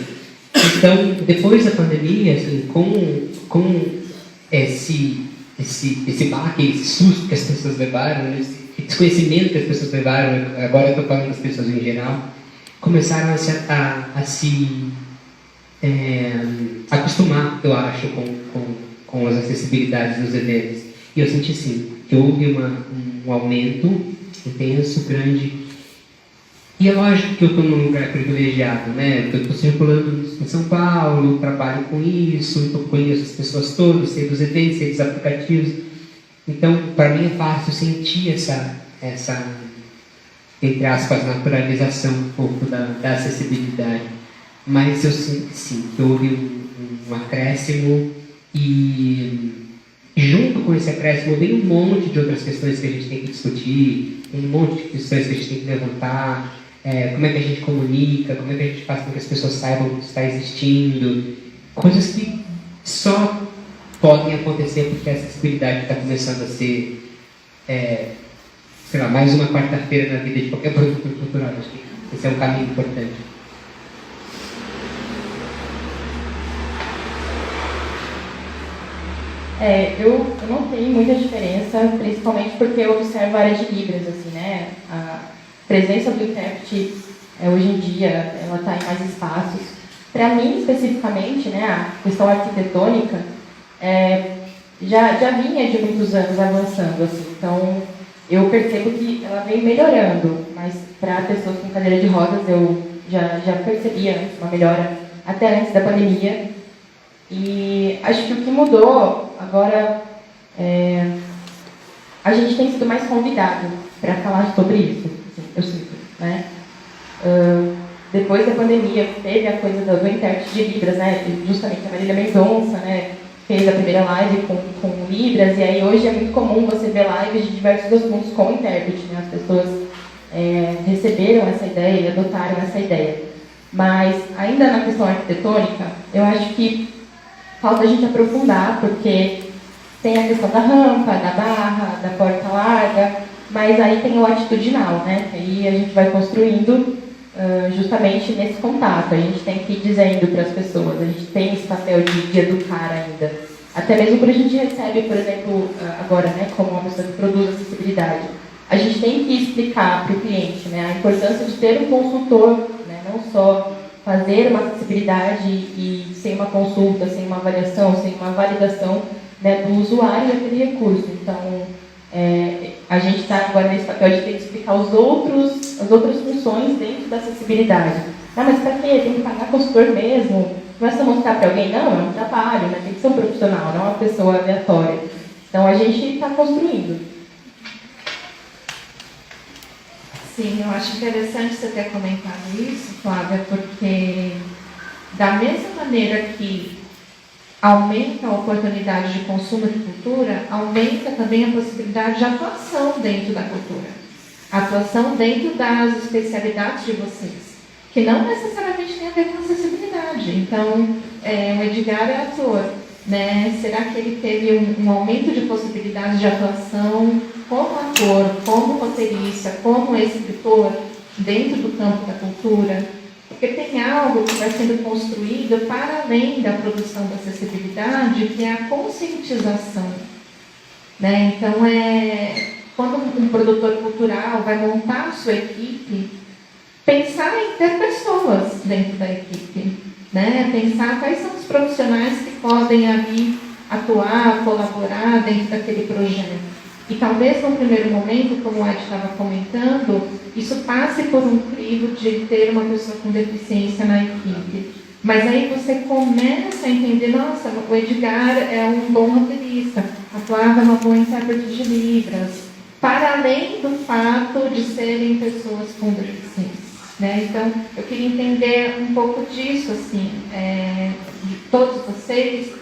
Então, depois da pandemia, assim, com esse baque, esse susto que as pessoas levaram, esse desconhecimento que as pessoas levaram, agora eu estou falando das pessoas em geral, começaram a se acostumar, eu acho, com as acessibilidades dos eventos. E eu senti sim, que houve um aumento intenso, grande. E é lógico que eu estou num lugar privilegiado, né? Eu estou circulando em São Paulo, trabalho com isso, conheço as pessoas todas, sei dos eventos, sei dos aplicativos. Então, para mim é fácil sentir essa entre aspas, naturalização um pouco da acessibilidade. Mas eu sinto que sim, que houve um acréscimo e junto com esse acréscimo vem um monte de outras questões que a gente tem que discutir, um monte de questões que a gente tem que levantar, como é que a gente comunica, como é que a gente faz com que as pessoas saibam que está existindo, coisas que só podem acontecer porque a acessibilidade está começando a ser, sei lá, mais uma quarta-feira na vida de qualquer produtor cultural. Acho que esse é um caminho importante. Eu não tenho muita diferença, principalmente porque eu observo a área de Libras, assim, né? A presença do intérprete, hoje em dia, ela está em mais espaços. Para mim, especificamente, né, a questão arquitetônica já vinha de muitos anos avançando, assim. Então, eu percebo que ela vem melhorando, mas para pessoas com cadeira de rodas, eu já percebia antes uma melhora, até antes da pandemia. E acho que o que mudou agora a gente tem sido mais convidado para falar sobre isso, assim, eu sinto, né? Depois da pandemia teve a coisa do intérprete de Libras, né? Justamente a Marília Mendonça, né? Fez a primeira live com Libras, e aí hoje é muito comum você ver lives de diversos assuntos com intérprete, né? As pessoas receberam essa ideia e adotaram essa ideia. Mas ainda na questão arquitetônica, eu acho que falta a gente aprofundar, porque tem a questão da rampa, da barra, da porta larga, mas aí tem o atitudinal, né? Aí a gente vai construindo justamente nesse contato. A gente tem que ir dizendo para as pessoas, a gente tem esse papel de educar ainda. Até mesmo quando a gente recebe, por exemplo, agora, né, como uma pessoa que produz acessibilidade, a gente tem que explicar para o cliente, né, a importância de ter um consultor, né, não só fazer uma acessibilidade e sem uma consulta, sem uma avaliação, sem uma validação, né, do usuário daquele recurso. Então, a gente está agora nesse papel de ter que explicar as outras funções dentro da acessibilidade. Não, mas para quê? Tem que pagar consultor mesmo? Não é só mostrar para alguém? Não, é um trabalho, né? Tem que ser um profissional, não uma pessoa aleatória. Então, a gente está construindo. Sim, eu acho interessante você ter comentado isso, Flávia, porque da mesma maneira que aumenta a oportunidade de consumo de cultura, aumenta também a possibilidade de atuação dentro da cultura. Atuação dentro das especialidades de vocês, que não necessariamente tem a ver com acessibilidade. Então, o Edgar é ator, né? Será que ele teve um aumento de possibilidades de atuação como ator, como roteirista, como escritor dentro do campo da cultura? Porque tem algo que vai sendo construído para além da produção da acessibilidade, que é a conscientização, né? Então, quando um produtor cultural vai montar a sua equipe, pensar em ter pessoas dentro da equipe, né? Pensar quais são os profissionais que podem ali atuar, colaborar dentro daquele projeto. E talvez, num primeiro momento, como o Ed estava comentando, isso passe por um crivo de ter uma pessoa com deficiência na equipe. Mas aí você começa a entender, nossa, o Edgar é um bom roteirista, a Flávia é uma boa intérprete de Libras, para além do fato de serem pessoas com deficiência, né? Então, eu queria entender um pouco disso, assim, de todos vocês,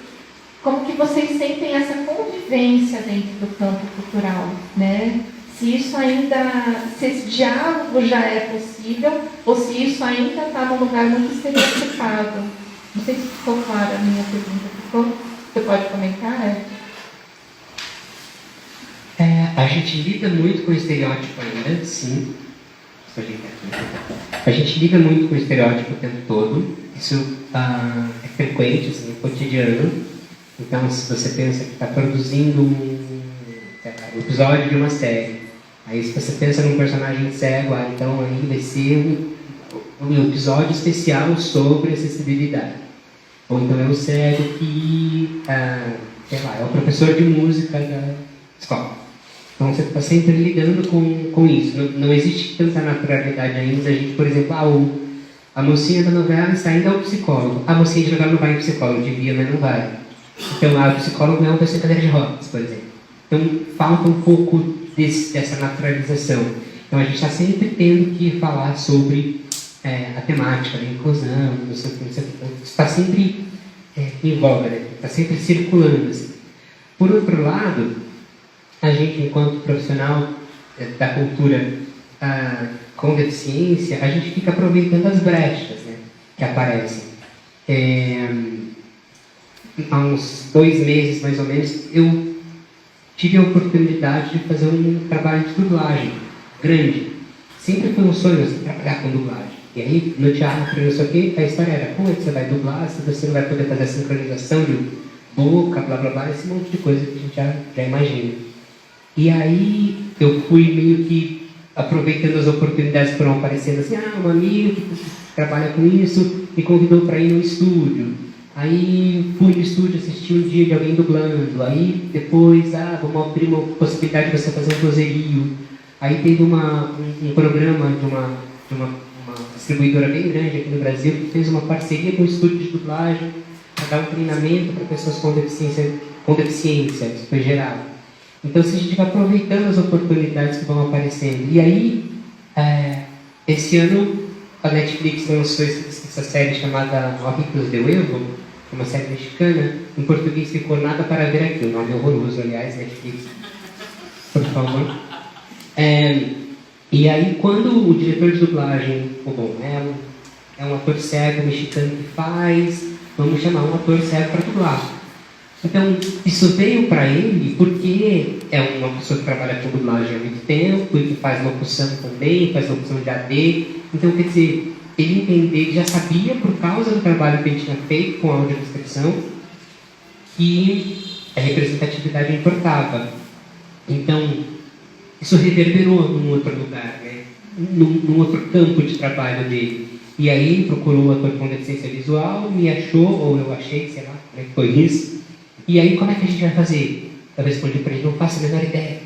como que vocês sentem essa convivência dentro do campo cultural, né? Se isso ainda, se esse diálogo já é possível, ou se isso ainda está num lugar muito estereotipado. Não sei se ficou clara a minha pergunta. Ficou? Você pode comentar? A gente lida muito com o estereótipo ainda, sim. A gente lida muito com o estereótipo o tempo todo. Isso é frequente, assim, no cotidiano. Então, se você pensa que está produzindo um episódio de uma série, aí se você pensa num personagem cego, então aí vai ser um episódio especial sobre acessibilidade. Ou então é o cego que, sei lá, é o professor de música da escola. Então você está sempre lidando com isso. Não existe tanta naturalidade ainda. A gente, por exemplo, a mocinha da novela está indo ao psicólogo. A mocinha de novela não vai ao psicólogo, devia, mas não vai. Então, o psicólogo é uma pessoa em cadeira de rodas, por exemplo. Então, falta um pouco dessa naturalização. Então, a gente está sempre tendo que falar sobre a temática da inclusão, não sei o que, está sempre em voga, né? Está sempre circulando. Assim. Por outro lado, a gente, enquanto profissional da cultura com deficiência, a gente fica aproveitando as brechas, né, que aparecem. Há uns 2 meses, mais ou menos, eu tive a oportunidade de fazer um trabalho de dublagem grande. Sempre foi um sonho assim, trabalhar com dublagem. E aí, no teatro, não sei o quê, a história era, você vai dublar, você não vai poder fazer a sincronização de boca, blá, blá, blá, esse monte de coisa que a gente já imagina. E aí, eu fui meio que aproveitando as oportunidades que foram aparecendo, assim, um amigo que trabalha com isso me convidou para ir no estúdio. Aí fui no estúdio assistir um dia de alguém dublando. Aí depois, vamos abrir uma possibilidade de você fazer um vozerio. Aí teve um programa de uma distribuidora bem grande aqui no Brasil que fez uma parceria com o estúdio de dublagem para dar um treinamento para pessoas com deficiência, isso foi geral. Então, se a gente vai aproveitando as oportunidades que vão aparecendo. E aí, esse ano, a Netflix lançou essa série chamada Óculos de Huevo, uma série mexicana. Em português ficou Nada para Ver Aqui, um nome horroroso, aliás, Netflix, por favor. E aí, quando o diretor de dublagem, é um ator cego mexicano que faz, vamos chamar um ator cego para dublar. Então, isso veio para ele porque é uma pessoa que trabalha com dublagem há muito tempo e que faz locução também, faz locução de AD. Então, quer dizer, ele entendeu, ele já sabia, por causa do trabalho que ele tinha feito com a audiodescrição, que a representatividade importava. Então, isso reverberou num outro lugar, né? num outro campo de trabalho dele. E aí ele procurou o ator com deficiência visual, me achou, ou eu achei, sei lá, como é que foi isso. E aí, como é que a gente vai fazer? Eu respondi para ele, não faço a menor ideia.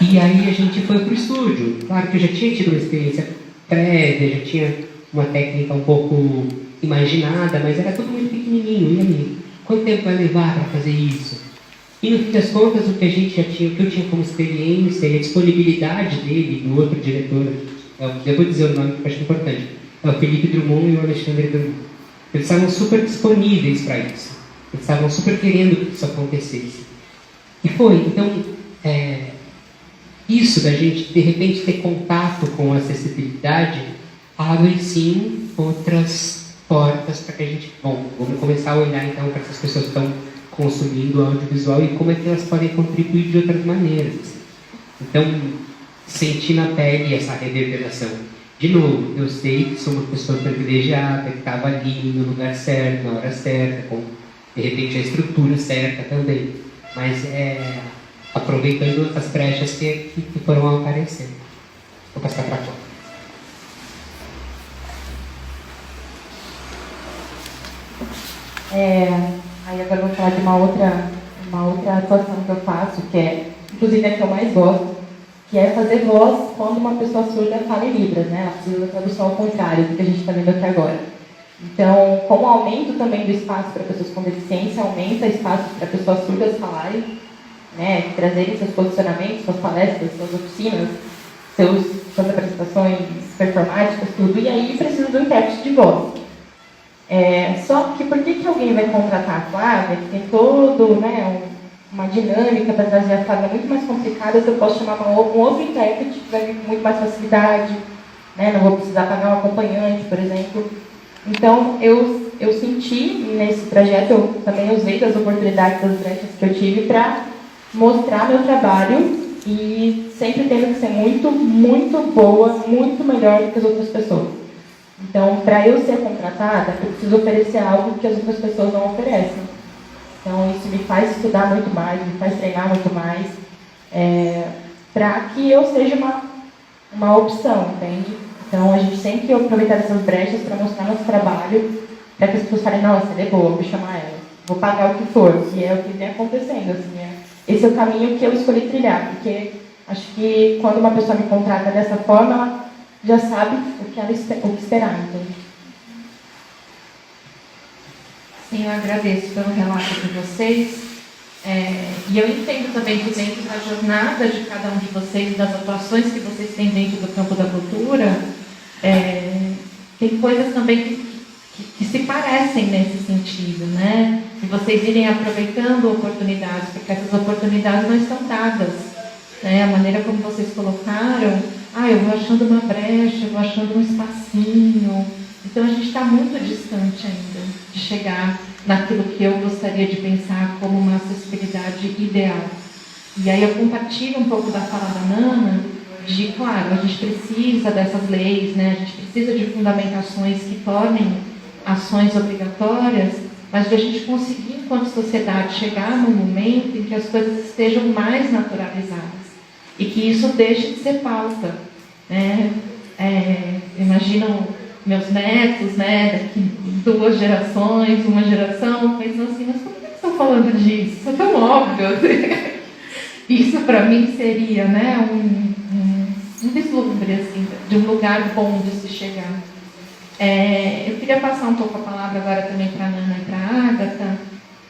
E aí a gente foi para o estúdio. Claro que eu já tinha tido uma experiência prévia, já tinha uma técnica um pouco imaginada, mas era tudo muito pequenininho. E aí, quanto tempo vai levar para fazer isso? E no fim das contas, o que a gente já tinha, o que eu tinha como experiência e a disponibilidade dele, do outro diretor, eu vou dizer o nome que eu acho importante, é o Felipe Drummond e o Alexandre Drummond. Eles estavam super disponíveis para isso. Eles estavam super querendo que isso acontecesse. E foi. Então, isso da gente, de repente, ter contato com a acessibilidade abre, sim, outras portas para que a gente... Bom, vamos começar a olhar então para essas pessoas que estão consumindo o audiovisual e como é que elas podem contribuir de outras maneiras. Então, sentir na pele essa reverberação. De novo, eu sei que sou uma pessoa privilegiada, que estava ali no lugar certo, na hora certa, com, de repente, a estrutura certa também. Mas aproveitando as brechas que foram aparecendo. Vou passar para cá. Aí agora eu vou falar de uma outra atuação que eu faço, que é, inclusive, a que eu mais gosto, que é fazer voz quando uma pessoa surda fala em Libras, né? Ela precisa da tradução ao contrário do que a gente está vendo aqui agora. Então, com o aumento também do espaço para pessoas com deficiência, aumenta espaço para pessoas surdas falarem, né? Trazerem seus posicionamentos, suas palestras, suas oficinas, suas apresentações performáticas, tudo, e aí precisa do intérprete de voz. Só que por que alguém vai contratar a Flávia, que tem todo, né, uma dinâmica para trazer a Flávia muito mais complicada, se eu posso chamar um outro intérprete que vai vir com muito mais facilidade, né, não vou precisar pagar um acompanhante, por exemplo. Então, eu senti nesse projeto, eu também usei das oportunidades, das brechas que eu tive para mostrar meu trabalho e sempre tendo que ser muito, muito boa, muito melhor do que as outras pessoas. Então, para eu ser contratada, eu preciso oferecer algo que as outras pessoas não oferecem. Então, isso me faz estudar muito mais, me faz treinar muito mais, para que eu seja uma opção, entende? Então, a gente sempre tem que aproveitar essas brechas para mostrar nosso trabalho, para que as pessoas falem, nossa, ela é boa, vou chamar ela, vou pagar o que for, que é o que vem acontecendo. Assim, esse é o caminho que eu escolhi trilhar, porque acho que quando uma pessoa me contrata dessa forma, ela já sabe o que esperar, entende? Sim, eu agradeço pelo relato de vocês. E eu entendo também que dentro da jornada de cada um de vocês, das atuações que vocês têm dentro do campo da cultura, tem coisas também que se parecem nesse sentido, né? E vocês irem aproveitando oportunidades, porque essas oportunidades não estão dadas, né? A maneira como vocês colocaram, eu vou achando uma brecha, eu vou achando um espacinho. Então a gente está muito distante ainda de chegar naquilo que eu gostaria de pensar como uma acessibilidade ideal. E aí eu compartilho um pouco da fala da Nana, de, claro, a gente precisa dessas leis, né? A gente precisa de fundamentações que tornem ações obrigatórias, mas de a gente conseguir, enquanto sociedade, chegar num momento em que as coisas estejam mais naturalizadas e que isso deixe de ser pauta, né? Imaginam meus netos, né, daqui 2 gerações, uma geração, pensando assim, mas por que eles estão falando disso? Isso é tão óbvio. Isso para mim seria, né, um vislumbre assim, de um lugar bom de se chegar. Eu queria passar um pouco a palavra agora também para a Nana e para a Ágata,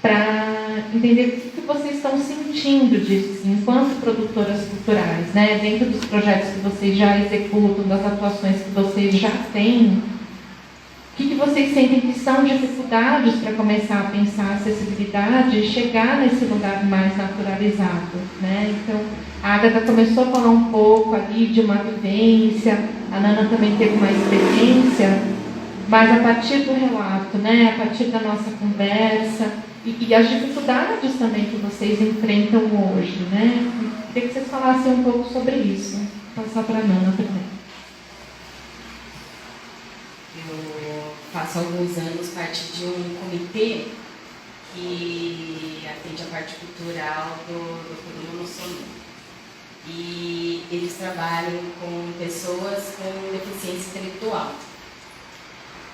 para entender o que vocês estão sentindo disso, assim, enquanto produtoras culturais, né? Dentro dos projetos que vocês já executam, das atuações que vocês já têm, o que vocês sentem que são dificuldades para começar a pensar a acessibilidade e chegar nesse lugar mais naturalizado, né? Então, a Ágata começou a falar um pouco ali de uma vivência, a Nana também teve uma experiência, mas a partir do relato, né? A partir da nossa conversa, e as dificuldades também que vocês enfrentam hoje, né? Eu queria que vocês falassem um pouco sobre isso. Vou passar para a Nana também. Eu faço há alguns anos parte de um comitê que atende a parte cultural do Coluna Mussomí. E eles trabalham com pessoas com deficiência intelectual.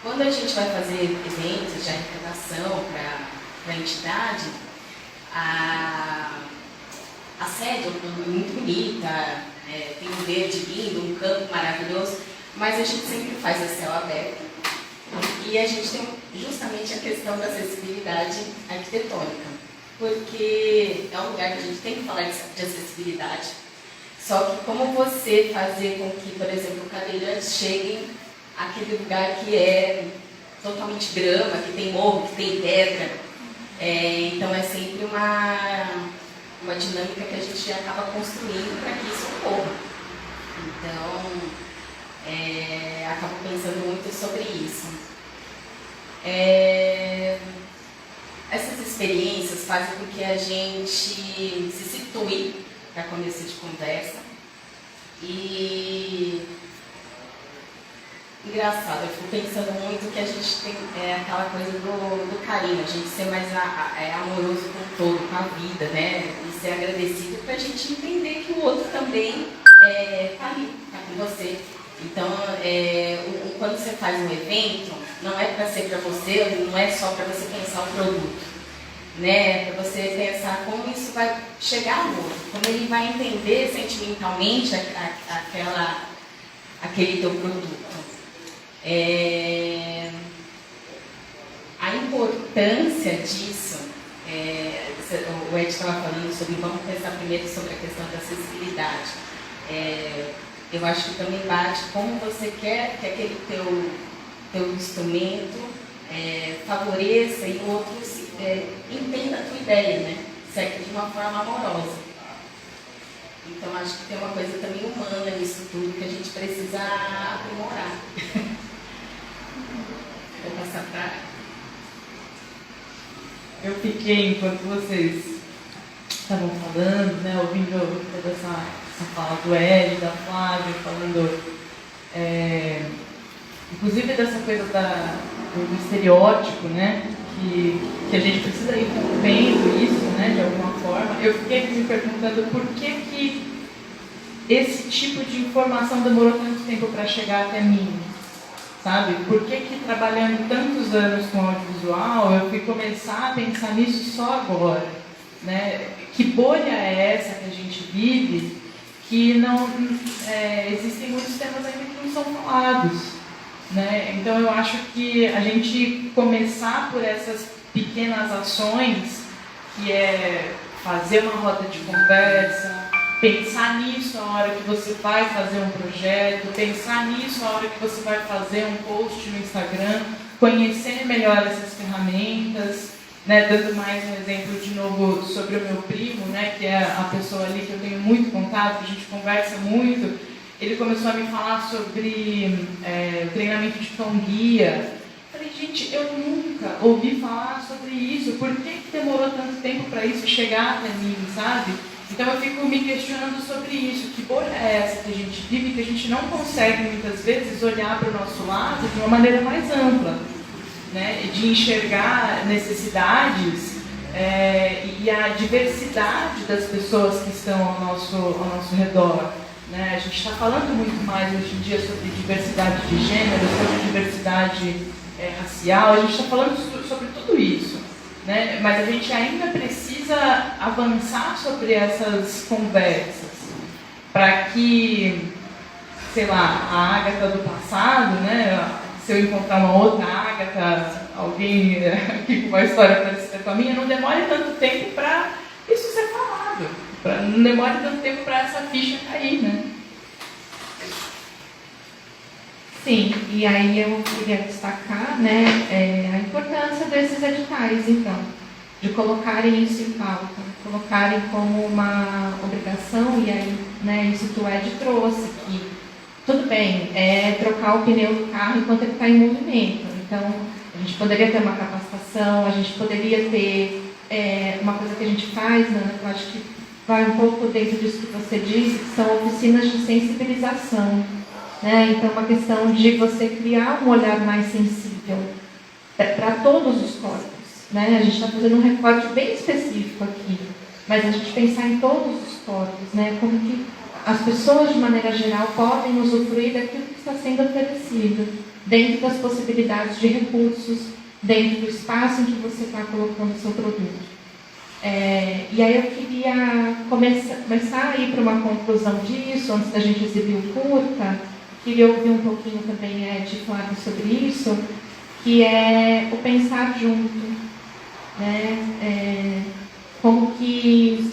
Quando a gente vai fazer eventos de arrecadação para a entidade, a sede é muito bonita, tem um verde lindo, um campo maravilhoso, mas a gente sempre faz a céu aberto. E a gente tem justamente a questão da acessibilidade arquitetônica, porque é um lugar que a gente tem que falar de acessibilidade. Só que como você fazer com que, por exemplo, cadeirantes cheguem àquele lugar que é totalmente grama, que tem morro, que tem pedra. Então é sempre uma dinâmica que a gente acaba construindo para que isso ocorra. Então, acabo pensando muito sobre isso. Essas experiências fazem com que a gente se situe para começo de conversa. E engraçado, eu fico pensando muito que a gente tem aquela coisa do carinho, a gente ser mais amoroso com o todo, com a vida, né? E ser agradecido para a gente entender que o outro também está ali, está com você. Então, quando você faz um evento, não é para ser para você, não é só para você pensar um produto, né? É para você pensar como isso vai chegar ao outro, como ele vai entender sentimentalmente aquele teu produto. A importância disso, o Ed estava falando sobre, vamos pensar primeiro sobre a questão da acessibilidade. Eu acho que também bate como você quer que aquele teu instrumento favoreça e o outro entenda a tua ideia, né? Certo? De uma forma amorosa. Então acho que tem uma coisa também humana nisso tudo que a gente precisa aprimorar. Vou passar para... Eu fiquei, enquanto vocês estavam falando, né, ouvindo toda essa fala do Ed, da Flávia, falando, inclusive dessa coisa do estereótipo, né, que a gente precisa ir rompendo isso, né, de alguma forma. Eu fiquei me perguntando por que esse tipo de informação demorou tanto tempo para chegar até mim, sabe? Por que trabalhando tantos anos com audiovisual eu fui começar a pensar nisso só agora, né? Que bolha é essa que a gente vive que não existem muitos temas ainda que não são falados, né? Então eu acho que a gente começar por essas pequenas ações, que é fazer uma roda de conversa, pensar nisso a hora que você vai fazer um projeto, pensar nisso a hora que você vai fazer um post no Instagram, conhecer melhor essas ferramentas, né? Dando mais um exemplo de novo sobre o meu primo, né? Que é a pessoa ali que eu tenho muito contato, que a gente conversa muito. Ele começou a me falar sobre treinamento de cão-guia. Falei, gente, eu nunca ouvi falar sobre isso. Por que demorou tanto tempo para isso chegar até mim, sabe? Então eu fico me questionando sobre isso. Que bolha é essa que a gente vive, que a gente não consegue muitas vezes olhar para o nosso lado de uma maneira mais ampla, né? De enxergar necessidades e a diversidade das pessoas que estão ao nosso redor. Né? A gente está falando muito mais hoje em dia sobre diversidade de gênero, sobre diversidade racial, a gente está falando sobre tudo isso, né? Mas a gente ainda precisa avançar sobre essas conversas para que, sei lá, a Ágata do passado, né? Se eu encontrar uma outra Ágata, alguém aqui com uma história parecida com a minha, não demore tanto tempo para isso ser falado. Não demore tanto tempo para essa ficha cair, né? Sim, e aí eu queria destacar, né, a importância desses editais, então, de colocarem isso em pauta, colocarem como uma obrigação, e aí, né, isso que o Ed trouxe, que tudo bem, trocar o pneu do carro enquanto ele está em movimento. Então, a gente poderia ter uma capacitação, a gente poderia ter uma coisa que a gente faz, né, eu acho que vai um pouco dentro disso que você disse, que são oficinas de sensibilização, né? Então, uma questão de você criar um olhar mais sensível para todos os corpos, né? A gente está fazendo um recorte bem específico aqui, mas a gente pensar em todos os corpos, né? Como que as pessoas, de maneira geral, podem usufruir daquilo que está sendo oferecido, dentro das possibilidades de recursos, dentro do espaço em que você está colocando o seu produto. E aí eu queria começar a ir para uma conclusão disso, antes da gente exibir o curta. Queria ouvir um pouquinho também Ed e Flávio sobre isso, que é o pensar junto, né? Como que...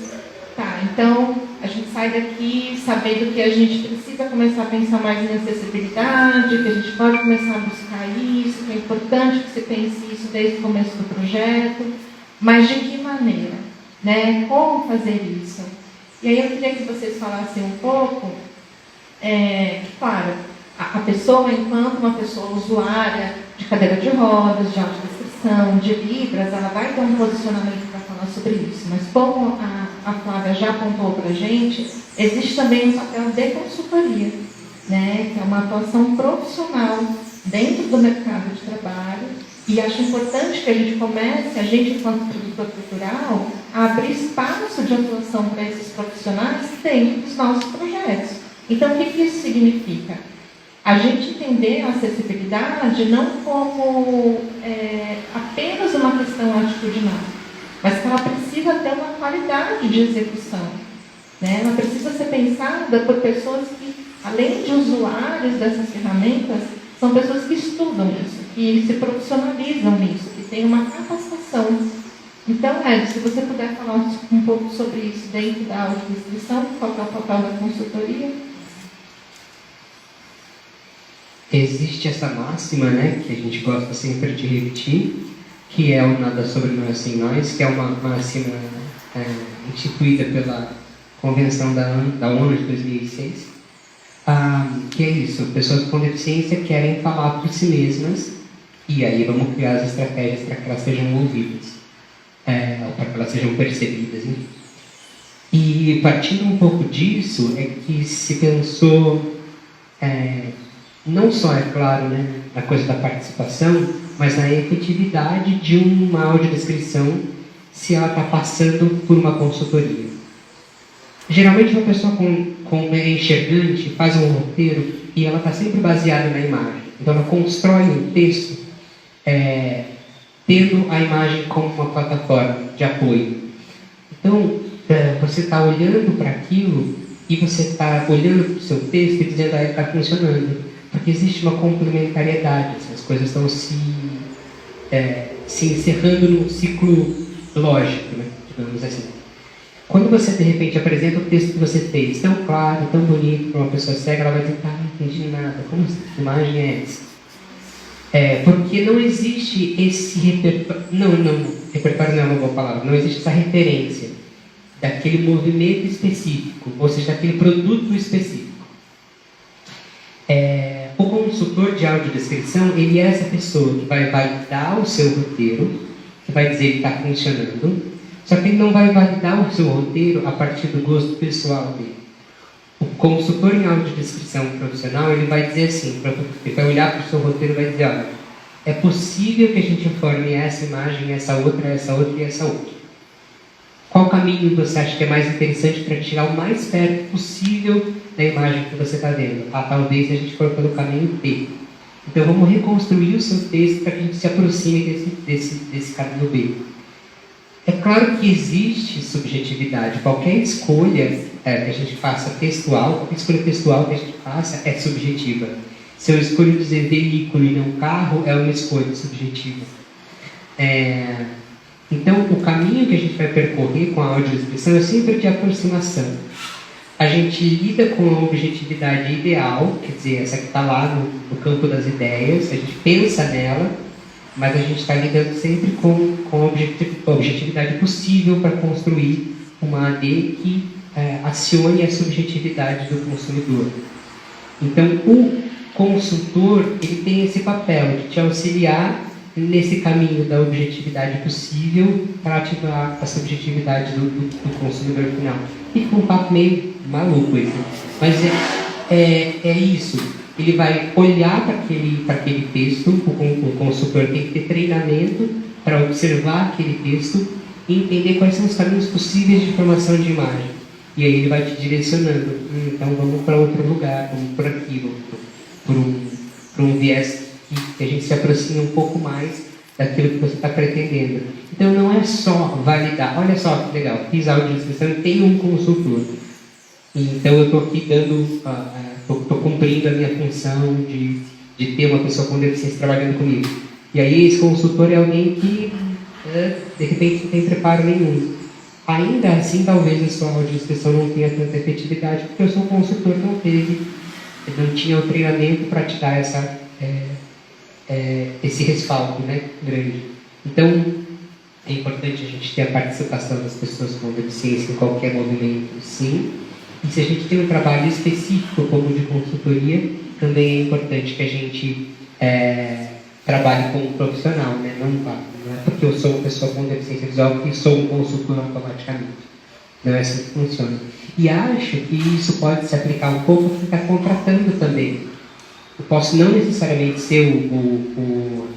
Tá, então a gente sai daqui sabendo que a gente precisa começar a pensar mais em acessibilidade, que a gente pode começar a buscar isso, que é importante que você pense isso desde o começo do projeto, mas de que maneira, né? Como fazer isso? E aí eu queria que vocês falassem um pouco, claro, a pessoa enquanto uma pessoa usuária de cadeira de rodas, de audiodescrição, de Libras, ela vai ter um posicionamento para falar sobre isso. Mas como a Flávia já apontou para a gente, existe também um papel de consultoria, né, que é uma atuação profissional dentro do mercado de trabalho. E acho importante que a gente comece, a gente, enquanto produtor cultural, a abrir espaço de atuação para esses profissionais dentro dos nossos projetos. Então, o que isso significa? A gente entender a acessibilidade não como apenas uma questão atitudinal, mas que ela precisa ter uma qualidade de execução, né? Ela precisa ser pensada por pessoas que, além de usuários dessas ferramentas, são pessoas que estudam isso, que se profissionalizam nisso, que têm uma capacitação. Então, Ed, se você puder falar um pouco sobre isso dentro da audiodescrição, qual é o papel da consultoria? Existe essa máxima, né, que a gente gosta sempre de repetir, que é o nada sobre nós sem nós, que é uma máxima instituída pela Convenção da ONU de 2006, que é isso, pessoas com deficiência querem falar por si mesmas, e aí vamos criar as estratégias para que elas sejam ouvidas, ou para que elas sejam percebidas, enfim. E partindo um pouco disso, é que se pensou, não só, é claro, né, na coisa da participação, mas na efetividade de uma audiodescrição se ela está passando por uma consultoria. Geralmente uma pessoa com enxergante faz um roteiro e ela está sempre baseada na imagem. Então ela constrói um texto tendo a imagem como uma plataforma de apoio. Então você está olhando para aquilo e você está olhando para o seu texto e dizendo que está funcionando. Porque existe uma complementariedade, as coisas estão se encerrando num ciclo lógico, né, digamos assim. Quando você, de repente, apresenta o texto que você fez, tão claro, tão bonito, para uma pessoa cega, ela vai dizer, não entendi nada, como essa imagem é essa? Porque não existe esse repertório, repertório não é uma boa palavra, não existe essa referência daquele movimento específico, ou seja, daquele produto específico. O consultor de audiodescrição, ele é essa pessoa que vai validar o seu roteiro, que vai dizer que está funcionando, só que ele não vai validar o seu roteiro a partir do gosto pessoal dele. O consultor em audiodescrição profissional, ele vai dizer assim, ele vai olhar para o seu roteiro e vai dizer, olha, é possível que a gente informe essa imagem, essa outra e essa outra. Qual caminho você acha que é mais interessante para chegar o mais perto possível da imagem que você está vendo? Talvez a gente for pelo caminho B. Então vamos reconstruir o seu texto para que a gente se aproxime desse caminho B. É claro que existe subjetividade. Qualquer escolha que a gente faça textual, qualquer escolha textual que a gente faça é subjetiva. Se eu escolho dizer veículo e não carro, é uma escolha subjetiva. Então, o caminho que a gente vai percorrer com a audiodescrição é sempre de aproximação. A gente lida com a objetividade ideal, quer dizer, essa que está lá no campo das ideias, a gente pensa nela, mas a gente está lidando sempre com a objetividade possível para construir uma AD que acione a subjetividade do consumidor. Então, o consultor, ele tem esse papel de te auxiliar nesse caminho da objetividade possível para ativar a subjetividade do consumidor final. Fica um papo meio maluco esse, mas é isso. Ele vai olhar para aquele texto, o consultor tem que ter treinamento para observar aquele texto e entender quais são os caminhos possíveis de formação de imagem. E aí ele vai te direcionando. Então vamos para outro lugar, vamos por aqui, vamos por um viés que a gente se aproxime um pouco mais daquilo que você está pretendendo. Então não é só validar, olha só que legal, fiz a audiodescrição e tenho um consultor. Então eu estou aqui estou cumprindo a minha função de ter uma pessoa com deficiência trabalhando comigo. E aí esse consultor é alguém que de repente não tem preparo nenhum. Ainda assim, talvez a sua audiodescrição não tenha tanta efetividade, porque o seu consultor não tinha o treinamento para te dar esse respaldo, né, grande. Então, é importante a gente ter a participação das pessoas com deficiência em qualquer movimento, sim. E se a gente tem um trabalho específico, como de consultoria, também é importante que a gente trabalhe como profissional, né? Não é porque eu sou uma pessoa com deficiência visual que sou um consultor automaticamente. Não é assim que funciona. E acho que isso pode se aplicar um pouco a quem está contratando também. Eu posso não necessariamente ser o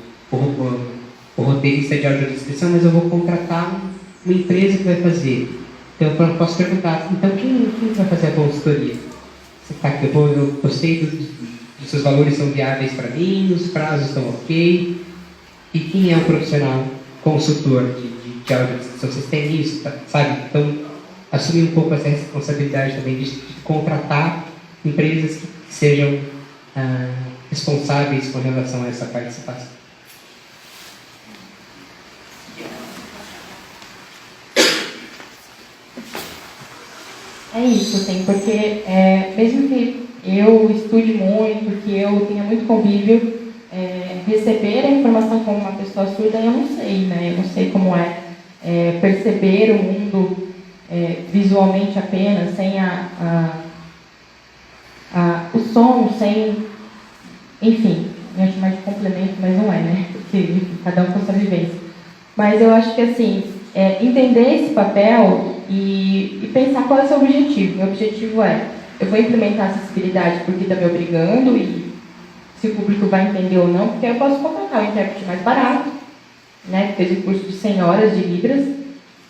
roteirista de audiodescrição, mas eu vou contratar uma empresa que vai fazer. Então eu posso perguntar, então quem vai fazer a consultoria? Você tá aqui, eu gostei dos seus valores são viáveis para mim, os prazos estão ok. E quem é o profissional consultor de audiodescrição? Vocês têm isso, sabe? Então, assumir um pouco essa responsabilidade também de contratar empresas que sejam responsáveis com relação a essa participação. É isso, assim, porque mesmo que eu estude muito, que eu tenha muito convívio, receber a informação como uma pessoa surda, eu não sei, né? Eu não sei como perceber o mundo visualmente apenas, sem o som, sem... Enfim, eu ia chamar de complemento, mas não é, né? Porque enfim, cada um com sua vivência. Mas eu acho que, assim, entender esse papel e pensar qual é o seu objetivo. Meu objetivo eu vou implementar a acessibilidade porque está me obrigando e se o público vai entender ou não, porque eu posso contratar um intérprete mais barato, né, que fez um curso de 100 horas de Libras,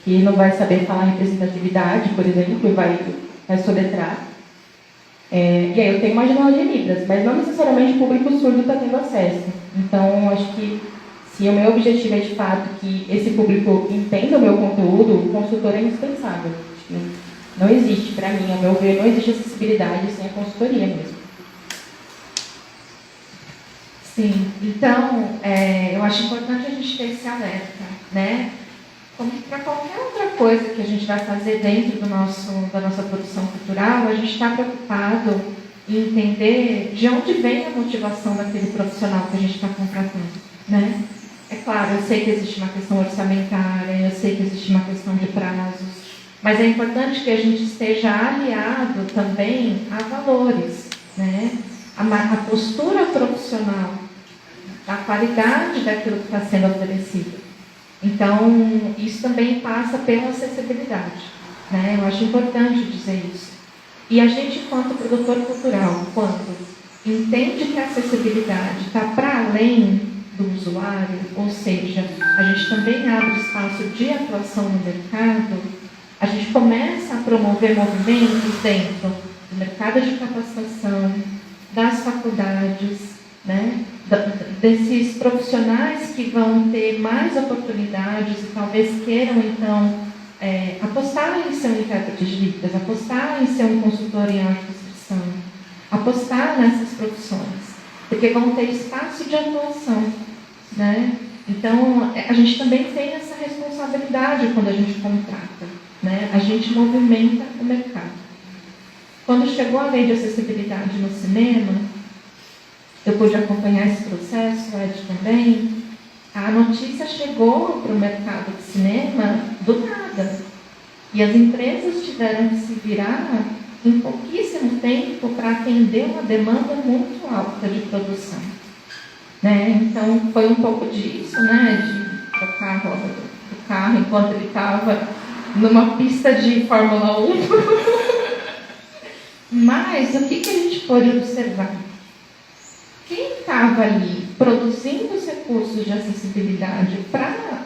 que não vai saber falar representatividade, por exemplo, e vai soletrar. E aí eu tenho uma janela de Libras, mas não necessariamente o público surdo está tendo acesso. Então, acho que se o meu objetivo é de fato que esse público entenda o meu conteúdo, o consultor é indispensável. Não existe, para mim, ao meu ver, não existe acessibilidade sem a consultoria mesmo. Sim, então, eu acho importante a gente ter esse alerta, né? Como para qualquer outra coisa que a gente vai fazer dentro da nossa produção cultural, a gente está preocupado em entender de onde vem a motivação daquele profissional que a gente está contratando, né? É claro, eu sei que existe uma questão orçamentária, eu sei que existe uma questão de prazos, mas é importante que a gente esteja aliado também a valores, né? A postura profissional, a qualidade daquilo que está sendo oferecido. Então, isso também passa pela acessibilidade, né? Eu acho importante dizer isso. E a gente, quanto produtor cultural, quando entende que a acessibilidade está para além do usuário, ou seja, a gente também abre espaço de atuação no mercado, a gente começa a promover movimentos dentro do mercado de capacitação, das faculdades, né? Desses profissionais que vão ter mais oportunidades e talvez queiram, então, apostar em ser um intérprete de Libras, apostar em ser um consultor em audiodescrição, apostar nessas profissões, porque vão ter espaço de atuação, né? Então, a gente também tem essa responsabilidade quando a gente contrata, né? A gente movimenta o mercado. Quando chegou a lei de acessibilidade no cinema, eu pude acompanhar esse processo, o Ed também. A notícia chegou para o mercado de cinema do nada. E as empresas tiveram que se virar em pouquíssimo tempo para atender uma demanda muito alta de produção, né? Então, foi um pouco disso, né? De trocar a roda do carro enquanto ele estava numa pista de Fórmula 1. Mas, o que a gente pôde observar? Quem estava ali produzindo os recursos de acessibilidade para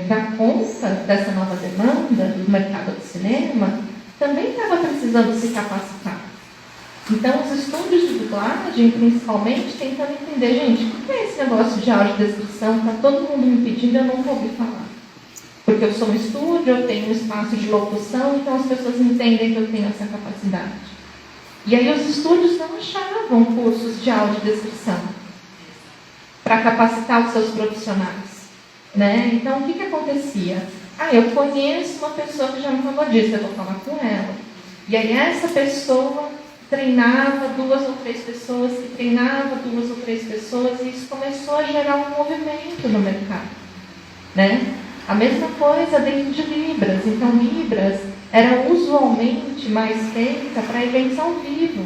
dar conta dessa nova demanda do mercado de cinema, também estava precisando se capacitar. Então, os estúdios de dublagem, principalmente, tentando entender, gente, o que é esse negócio de audiodescrição? Está todo mundo me pedindo, eu não vou ouvir falar. Porque eu sou um estúdio, eu tenho um espaço de locução, então as pessoas entendem que eu tenho essa capacidade. E aí os estúdios não achavam cursos de audiodescrição para capacitar os seus profissionais, né? Então, o que acontecia? Eu conheço uma pessoa que já me falou disso, eu vou falar com ela. E aí essa pessoa treinava 2 ou 3 pessoas, que treinava 2 ou 3 pessoas, e isso começou a gerar um movimento no mercado, né? A mesma coisa dentro de Libras. Então, Libras era usualmente mais feita para eventos ao vivo.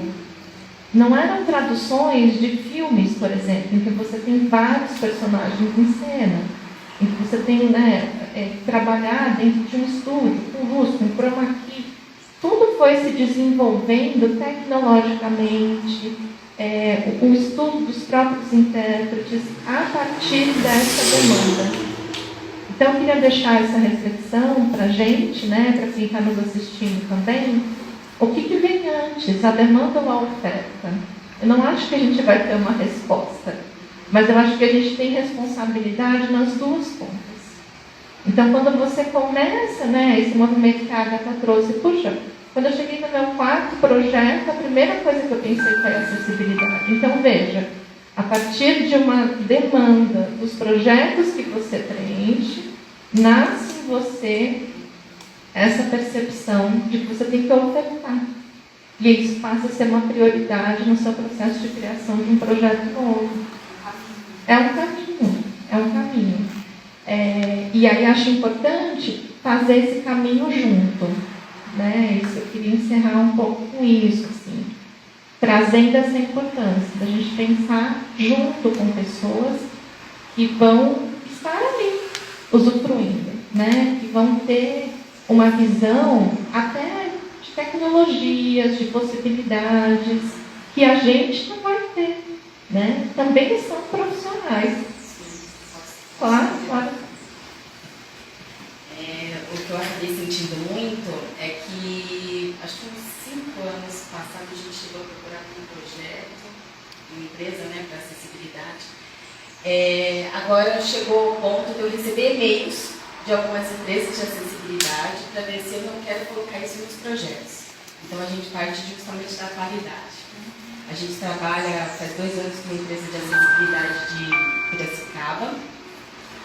Não eram traduções de filmes, por exemplo, em que você tem vários personagens em cena, em que você tem, né, trabalhar dentro de um estúdio, com luz, com chroma key. Tudo foi se desenvolvendo tecnologicamente, o estudo dos próprios intérpretes a partir dessa demanda. Então, eu queria deixar essa reflexão para a gente, né, para quem está nos assistindo também, o que vem antes, a demanda ou a oferta? Eu não acho que a gente vai ter uma resposta, mas eu acho que a gente tem responsabilidade nas duas pontas. Então, quando você começa, né, esse movimento que a Agatha trouxe, puxa, quando eu cheguei no meu quarto projeto, a primeira coisa que eu pensei foi a acessibilidade. Então, veja, a partir de uma demanda dos projetos que você preenche, nasce em você essa percepção de que você tem que ofertar. E isso passa a ser uma prioridade no seu processo de criação de um projeto novo. É um caminho, é um caminho. E aí acho importante fazer esse caminho junto. Né? Isso, eu queria encerrar um pouco com isso, assim, trazendo essa importância da gente pensar junto com pessoas que vão estar ali, usufruindo, né? Que vão ter uma visão até de tecnologias, de possibilidades, que a gente não vai ter, né? Também são profissionais. Claro, claro. O que eu acabei sentindo muito é que, acho que uns 5 anos passados, a gente chegou a procurar um projeto, uma empresa, né, para acessibilidade. Agora chegou o ponto de eu receber e-mails de algumas empresas de acessibilidade para ver se eu não quero colocar isso nos projetos. Então, a gente parte justamente da qualidade. A gente trabalha faz 2 anos com uma empresa de acessibilidade de Piracicaba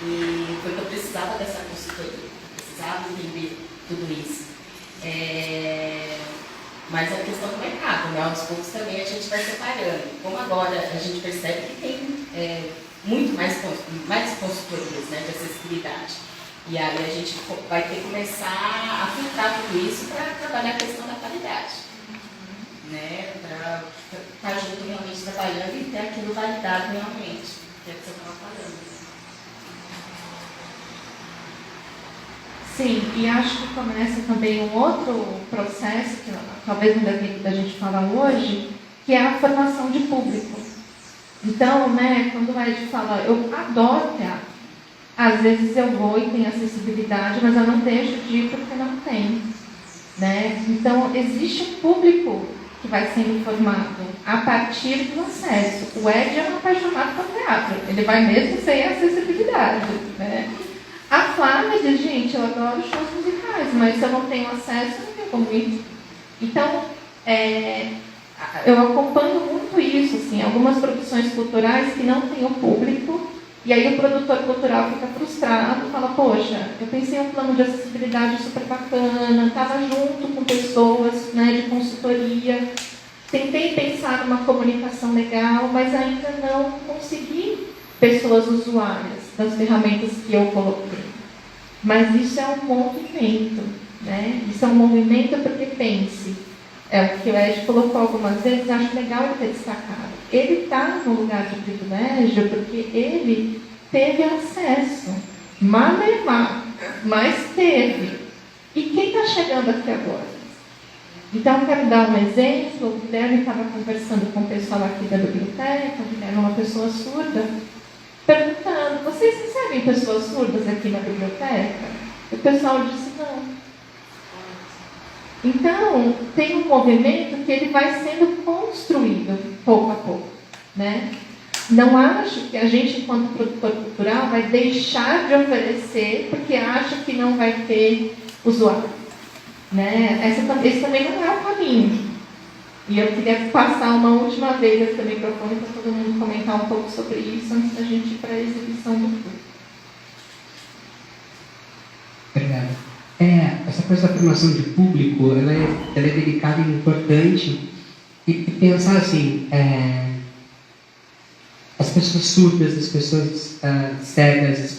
e foi que eu precisava dessa consultoria. Precisava entender tudo isso. Mas é questão do mercado, né? Aos poucos também a gente vai separando. Como agora a gente percebe que tem muito mais consultorias, né, de acessibilidade. E aí a gente vai ter que começar a filtrar tudo isso para trabalhar a questão da qualidade. Né? Para estar junto realmente trabalhando e ter aquilo validado realmente, que é o que você estava falando. Sim, e acho que começa também um outro processo, que talvez não dê tempo da gente falar hoje, que é a formação de público. Então, né, quando o Ed fala, eu adoro teatro, às vezes eu vou e tenho acessibilidade, mas eu não deixo de ir porque não tem. Né? Então, existe um público que vai sendo formado a partir do acesso. O Ed é um apaixonado por teatro, ele vai mesmo sem acessibilidade. Né? A Flávia diz, gente, eu adoro shows musicais, mas se eu não tenho acesso, eu não tenho como ir. Então, eu acompanho muito isso, assim, algumas produções culturais que não têm o público, e aí o produtor cultural fica frustrado, fala, poxa, eu pensei em um plano de acessibilidade super bacana, estava junto com pessoas, né, de consultoria, tentei pensar numa comunicação legal, mas ainda não consegui pessoas usuárias das ferramentas que eu coloquei. Mas isso é um movimento, né? Isso é um movimento porque pense, o que o Ed colocou algumas vezes, acho legal ele ter destacado. Ele está no lugar de privilégio porque ele teve acesso, malemar, mas teve. E quem está chegando aqui agora? Então, eu quero dar um exemplo. O Guilherme estava conversando com o pessoal aqui da biblioteca, o Guilherme é uma pessoa surda, perguntando, vocês recebem pessoas surdas aqui na biblioteca? O pessoal disse não. Então, tem um movimento que ele vai sendo construído pouco a pouco. Né? Não acho que a gente, enquanto produtor cultural, vai deixar de oferecer porque acha que não vai ter usuário. Né? Esse também não é o caminho. E eu queria passar uma última vez aqui o microfone para todo mundo comentar um pouco sobre isso antes da gente ir para a exibição do curso. Obrigado. Essa coisa da formação de público, ela é delicada e importante. E pensar assim, as pessoas surdas, as pessoas cegas,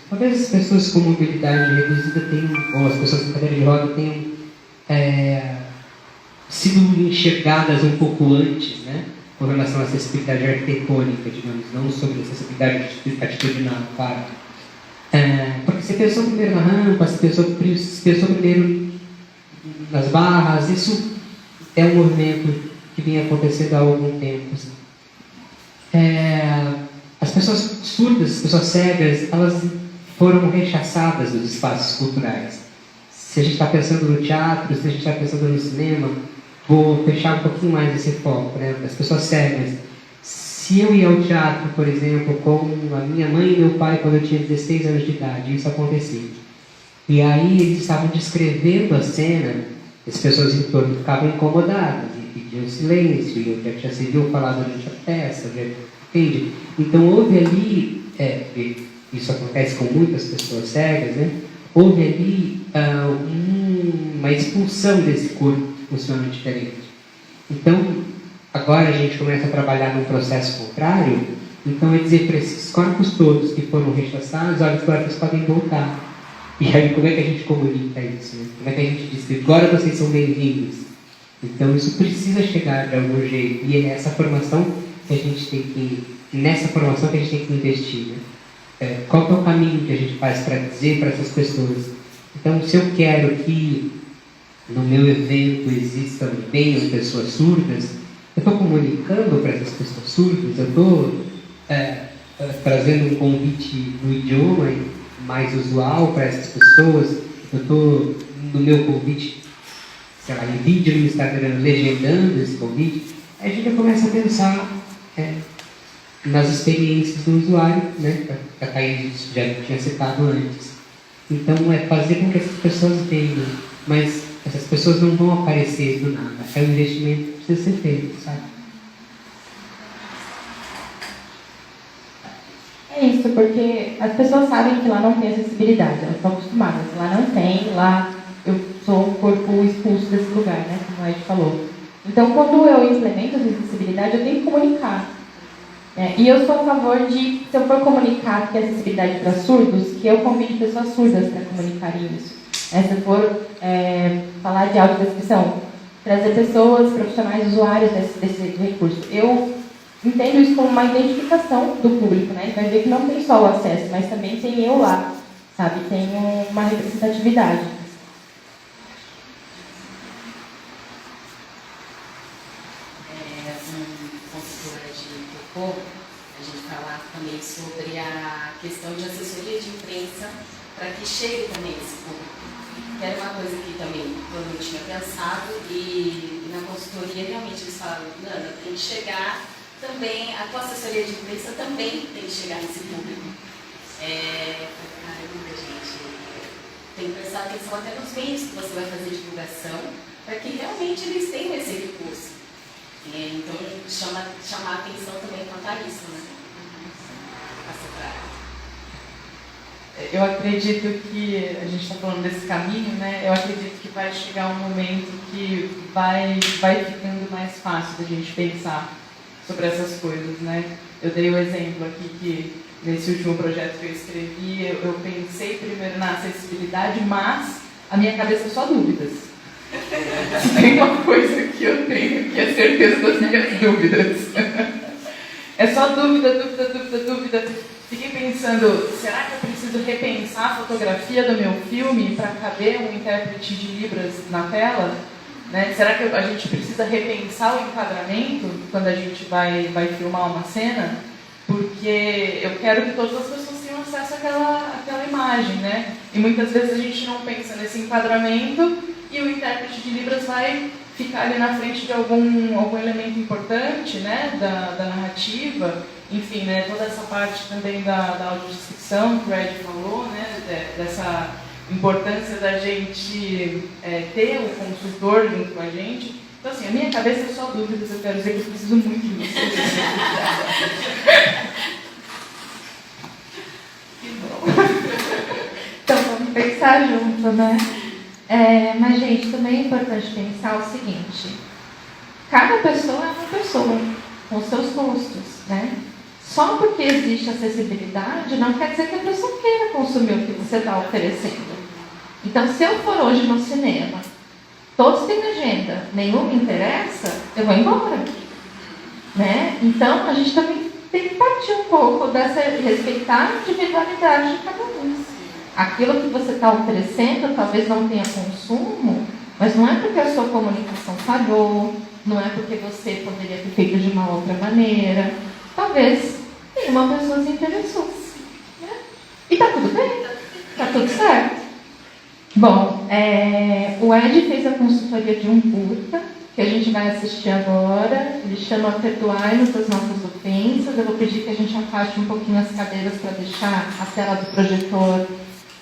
talvez as pessoas com mobilidade reduzida tenham, ou as pessoas com cadeira de roda tenham sido enxergadas um pouco antes, né, com relação à acessibilidade arquitetônica, digamos, não sobre acessibilidade atitudinal, claro. Porque se pensou primeiro na rampa, se pensou primeiro nas barras, isso é um movimento que vinha acontecendo há algum tempo. Assim. As pessoas surdas, as pessoas cegas, elas foram rechaçadas dos espaços culturais. Se a gente está pensando no teatro, se a gente está pensando no cinema, vou fechar um pouquinho mais esse foco, né, das pessoas cegas. Se eu ia ao teatro, por exemplo, com a minha mãe e meu pai quando eu tinha 16 anos de idade, isso acontecia. E aí eles estavam descrevendo a cena, as pessoas em torno ficavam incomodadas e pediam silêncio, e eu já tinha sido falado durante a peça, entende? Então houve ali, isso acontece com muitas pessoas cegas, né? Houve ali uma expulsão desse corpo que funciona diferente. Então, agora a gente começa a trabalhar num processo contrário, então é dizer para esses corpos todos que foram rechaçados, olha, os corpos podem voltar. E aí como é que a gente comunica isso? Né? Como é que a gente diz que agora vocês são bem-vindos? Então isso precisa chegar de algum jeito. E é essa formação que a gente tem que, nessa formação que a gente tem que investir. Né? Qual que é o caminho que a gente faz para dizer para essas pessoas? Então, se eu quero que no meu evento existam bem pessoas surdas, eu estou comunicando para essas pessoas surdas, eu estou trazendo um convite no idioma mais usual para essas pessoas, eu estou no meu convite, sei lá, em vídeo no Instagram, legendando esse convite, aí a gente começa a pensar nas experiências do usuário, né? A Thaís já tinha citado antes. Então, é fazer com que essas pessoas venham, mas essas pessoas não vão aparecer do nada. É um investimento que precisa ser feito, sabe? É isso, porque as pessoas sabem que lá não tem acessibilidade, elas estão acostumadas. Lá não tem, lá eu sou um corpo expulso desse lugar, né? Como a Ed falou. Então, quando eu implemento essa acessibilidade, eu tenho que comunicar. E eu sou a favor de, se eu for comunicar que é acessibilidade para surdos, que eu convide pessoas surdas para comunicarem isso. Se eu for falar de audiodescrição, trazer pessoas, profissionais, usuários desse recurso. Eu entendo isso como uma identificação do público, né? Vai ver que não tem só o acesso, mas também tem eu lá, sabe? Tem uma representatividade. A gente falar também sobre a questão de assessoria de imprensa para que chegue também esse público. Que era uma coisa que também eu não tinha pensado e na consultoria realmente eles falam, Nana, tem que chegar também, a tua assessoria de imprensa também tem que chegar nesse público. Caramba, gente, tem que prestar atenção até nos meios que você vai fazer divulgação para que realmente eles tenham esse recurso. Então, chamar a atenção também quanto a isso, né? Eu acredito que, a gente está falando desse caminho, né? Eu acredito que vai chegar um momento que vai ficando mais fácil da gente pensar sobre essas coisas, né? Eu dei o exemplo aqui que, nesse último projeto que eu escrevi, eu pensei primeiro na acessibilidade, mas a minha cabeça é só dúvidas. Se tem uma coisa que eu tenho que é certeza das minhas dúvidas. É só dúvida. Fiquei pensando, será que eu preciso repensar a fotografia do meu filme para caber um intérprete de Libras na tela? Né? Será que a gente precisa repensar o enquadramento quando a gente vai filmar uma cena? Porque eu quero que todas as pessoas tenham acesso àquela imagem, né? E muitas vezes a gente não pensa nesse enquadramento e o intérprete de Libras vai ficar ali na frente de algum elemento importante, né, da narrativa, enfim, né, toda essa parte também da audiodescrição que o Ed falou, né, dessa importância da gente ter o consultor junto com a gente. Então, assim, a minha cabeça é só dúvidas, eu quero dizer que eu preciso muito disso. Que bom. Então, vamos pensar junto, né? Mas, gente, também é importante pensar o seguinte: cada pessoa é uma pessoa, com seus gostos, né? Só porque existe acessibilidade não quer dizer que a pessoa queira consumir o que você está oferecendo. Então, se eu for hoje no cinema todos têm agenda, nenhuma interessa, eu vou embora. Né? Então, a gente também tem que partir um pouco dessa, respeitar a individualidade de cada um. Aquilo que você está oferecendo talvez não tenha consumo, mas não é porque a sua comunicação falhou, não é porque você poderia ter feito de uma outra maneira. Talvez nenhuma pessoa se interessou. Né? E está tudo bem, está tudo certo. Bom, o Ed fez a consultoria de um curta, que a gente vai assistir agora. Ele chama Perdoai-nos das Nossas Ofensas. Eu vou pedir que a gente afaste um pouquinho as cadeiras para deixar a tela do projetor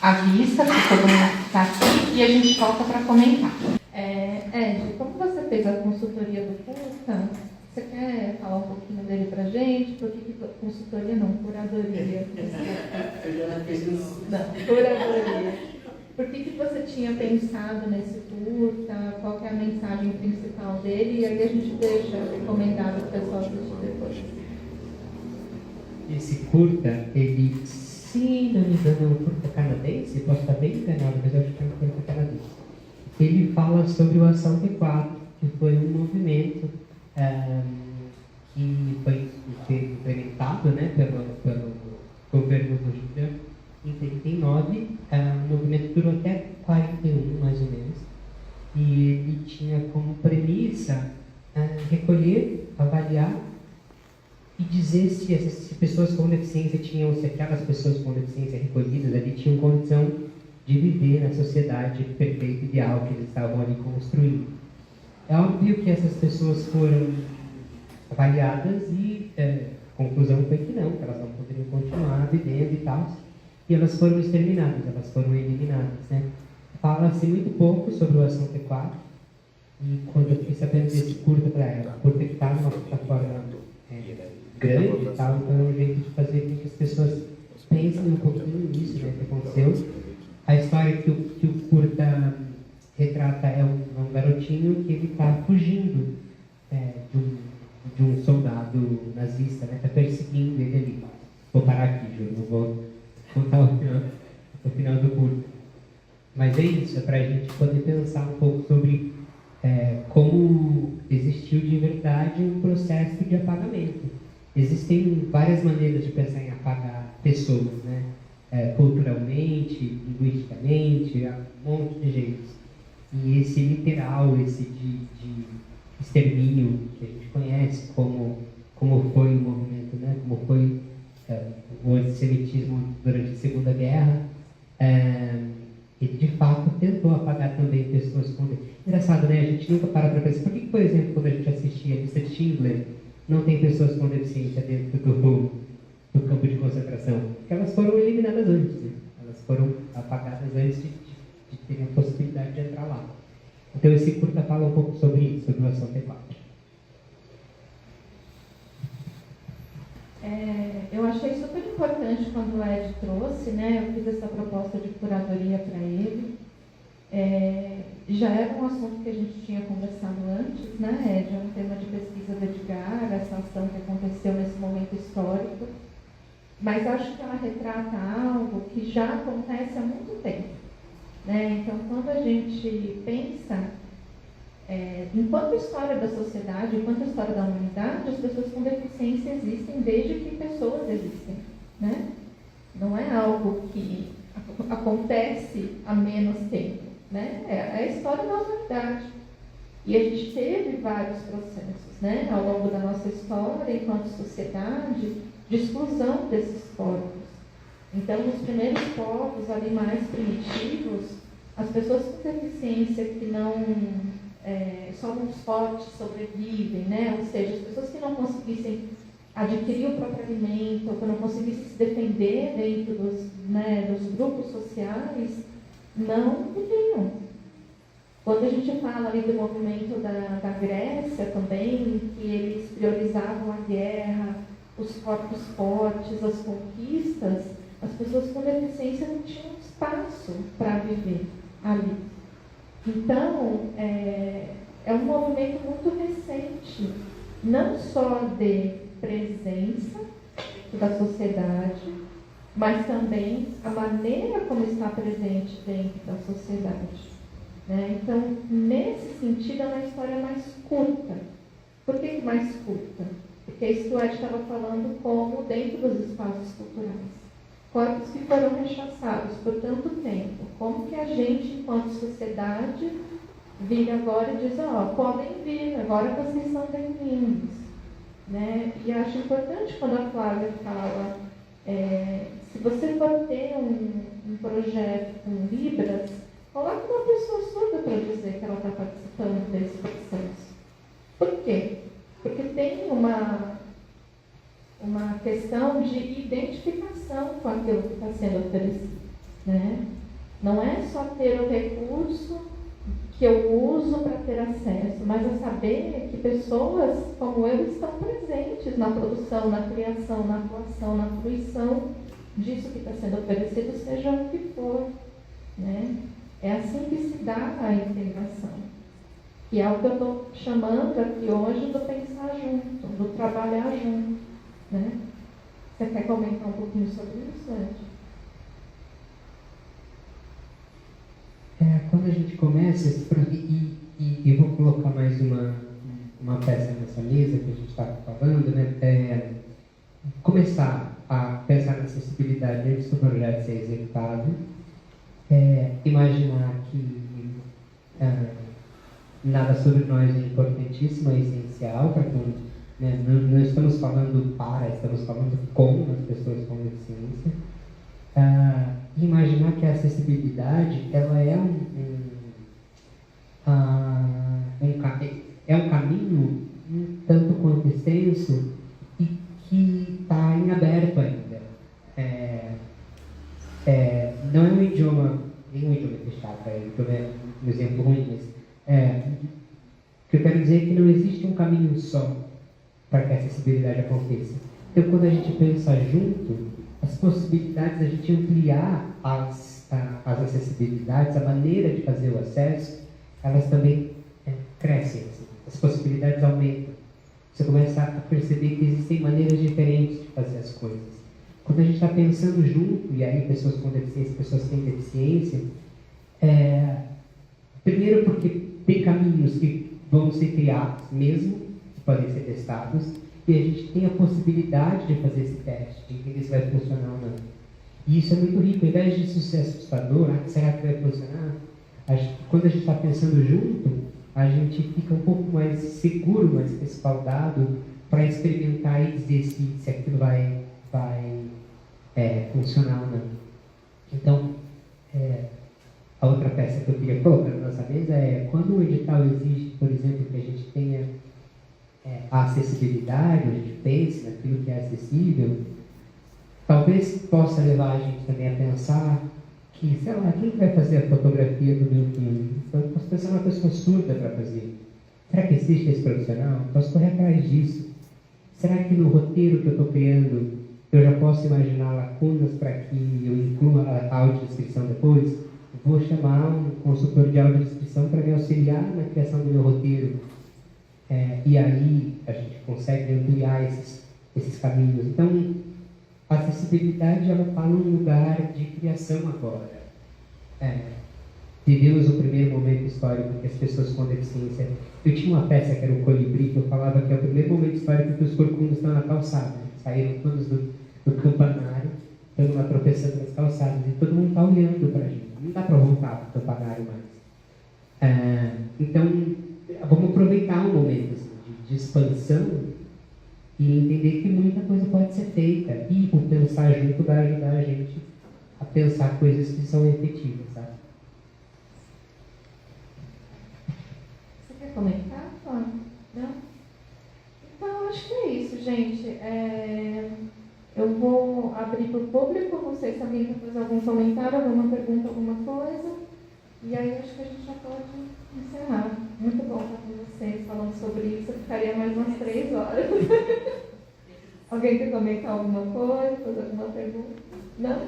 à vista, para todo mundo que está aqui, e a gente volta para comentar. Ed, como você fez a consultoria do curta, você quer falar um pouquinho dele para a gente? Por que consultoria não? Curadoria. Eu já fiz isso. Não, curadoria. Por que você tinha pensado nesse curta? Qual que é a mensagem principal dele? E aí a gente deixa recomendado para o pessoal assistir depois. Esse curta, ele, se não me engano, é um curta canadense, posso estar bem enganado, mas eu acho que é um curta canadense. Ele fala sobre o Ação T4, que foi um movimento que foi implementado, né, pelo governo do Rio em 39. O movimento durou até 41, mais ou menos, e ele tinha como premissa recolher, avaliar e dizer se pessoas com deficiência se aquelas pessoas com deficiência recolhidas ali tinham condição de viver na sociedade perfeita, ideal que eles estavam ali construindo. É óbvio que essas pessoas foram avaliadas e a conclusão foi que não, que elas não poderiam continuar vivendo e tal. E elas foram exterminadas, elas foram eliminadas. Né? Fala-se muito pouco sobre o Ação T4, e quando eu fiquei sabendo desse curta para ela, curta que está numa plataforma grande e tal, então é um jeito de fazer com que as pessoas pensem um pouquinho nisso, né, que aconteceu. A história que o curta retrata é um garotinho que ele está fugindo de um soldado nazista, né, está perseguindo ele ali. Vou parar aqui, Júlio, não vou contar o final do curso. Mas é isso, é para a gente poder pensar um pouco sobre como existiu de verdade um processo de apagamento. Existem várias maneiras de pensar em apagar pessoas, né? Culturalmente, linguisticamente, há um monte de jeitos. E esse literal, esse de extermínio que a gente conhece, como foi o movimento, né? Como foi o antissemitismo durante a Segunda Guerra, ele de fato tentou apagar também pessoas com deficiência. Engraçado, né? A gente nunca para para pensar. Por que, por exemplo, quando a gente assistia a lista de Schindler, não tem pessoas com deficiência dentro do campo de concentração? Porque elas foram eliminadas antes, né? Elas foram apagadas antes de terem a possibilidade de entrar lá. Então esse curta fala um pouco sobre isso, sobre o Ação T4. Eu achei super importante quando o Ed trouxe, né? Eu fiz essa proposta de curadoria para ele. Já era um assunto que a gente tinha conversado antes, né, Ed? É um tema de pesquisa do Edgar, essa ação que aconteceu nesse momento histórico. Mas acho que ela retrata algo que já acontece há muito tempo. Né? Então, quando a gente pensa, enquanto história da sociedade, enquanto história da humanidade, as pessoas com deficiência existem desde que pessoas existem. Né? Não é algo que acontece há menos tempo. Né? É a história da humanidade. E a gente teve vários processos, né, ao longo da nossa história, enquanto sociedade, de exclusão desses povos. Então, nos primeiros povos ali mais primitivos, as pessoas com deficiência que não só os fortes sobrevivem, né? Ou seja, as pessoas que não conseguissem adquirir o próprio alimento, ou que não conseguissem se defender dentro dos grupos sociais, não viviam. Quando a gente fala ali do movimento da Grécia também, que eles priorizavam a guerra, os corpos fortes, as conquistas, as pessoas com deficiência não tinham espaço para viver ali. Então, é um movimento muito recente, não só de presença da sociedade, mas também a maneira como está presente dentro da sociedade. né? Então, nesse sentido, é uma história mais curta. Por que mais curta? Porque a Stuart estava falando como, dentro dos espaços culturais, corpos que foram rechaçados por tanto tempo, como que a gente, enquanto sociedade, vira agora e diz, podem vir, agora vocês são bem-vindos. Né? E acho importante quando a Flávia fala, se você for ter um projeto com Libras, coloque uma pessoa surda para dizer que ela está participando desse processo. Por quê? Porque tem uma questão de identificação com aquilo que está sendo oferecido. Né? Não é só ter o recurso que eu uso para ter acesso, mas é saber que pessoas como eu estão presentes na produção, na criação, na atuação, na fruição disso que está sendo oferecido, seja o que for. Né? É assim que se dá a integração. Que é o que eu estou chamando aqui hoje do pensar junto, do trabalhar junto. Né? Você quer comentar um pouquinho sobre isso, Ed? Quando a gente começa esse projeto, e eu vou colocar mais uma peça nessa mesa que a gente está falando, né? Começar a pensar na acessibilidade antes do projeto ser executado, imaginar que nada sobre nós é importantíssimo, é essencial, para que não estamos falando para, estamos falando com as pessoas com deficiência. Imaginar que a acessibilidade ela é um caminho um tanto quanto extenso e que está em aberto ainda. Não é um idioma, nem um idioma fechado, é um exemplo ruim, mas o que eu quero dizer é que não existe um caminho só para que a acessibilidade aconteça. Então, quando a gente pensa junto, as possibilidades da gente ampliar as acessibilidades, a maneira de fazer o acesso, elas também crescem. Assim. As possibilidades aumentam. Você começa a perceber que existem maneiras diferentes de fazer as coisas. Quando a gente está pensando junto, e aí pessoas com deficiência, pessoas sem deficiência, primeiro porque tem caminhos que vão ser criados mesmo, que podem ser testados, e a gente tem a possibilidade de fazer esse teste, de entender se vai funcionar ou não. E isso é muito rico. Ao invés de ser assustador, será que vai funcionar? Quando a gente está pensando junto, a gente fica um pouco mais seguro, mais respaldado para experimentar e dizer se aquilo vai funcionar ou não. Então, a outra peça que eu queria colocar na nossa mesa é quando o edital exige, por exemplo, que a gente tenha a acessibilidade, a gente pense naquilo que é acessível, talvez possa levar a gente também a pensar que, sei lá, quem vai fazer a fotografia do meu filme? Então, eu posso pensar numa pessoa surda para fazer. Será que existe esse profissional? Posso correr atrás disso? Será que no roteiro que eu estou criando, eu já posso imaginar lacunas para que eu inclua a audiodescrição depois? Vou chamar um consultor de audiodescrição para me auxiliar na criação do meu roteiro. E aí a gente consegue ampliar esses caminhos. Então, a acessibilidade ela está num lugar de criação agora. Vivemos o primeiro momento histórico que as pessoas com deficiência... Eu tinha uma peça que era o Colibri, que eu falava que é o primeiro momento histórico que os corcundos estão na calçada. Saíram todos do campanário, estão lá tropeçando nas calçadas, e todo mundo está olhando para a gente. Não dá para voltar para o campanário mais. Então, vamos aproveitar um momento assim, de expansão e entender que muita coisa pode ser feita. E o pensar junto vai ajudar a gente a pensar coisas que são efetivas, sabe? Você quer comentar, Flávia? Não? Então, acho que é isso, gente. Eu vou abrir para o público, não sei se alguém quer fazer algum comentário, alguma pergunta, alguma coisa. E aí acho que a gente já pode encerrar. Muito bom estar com vocês falando sobre isso. Eu ficaria mais umas 3 horas. Alguém quer comentar alguma coisa, fazer alguma pergunta? Não?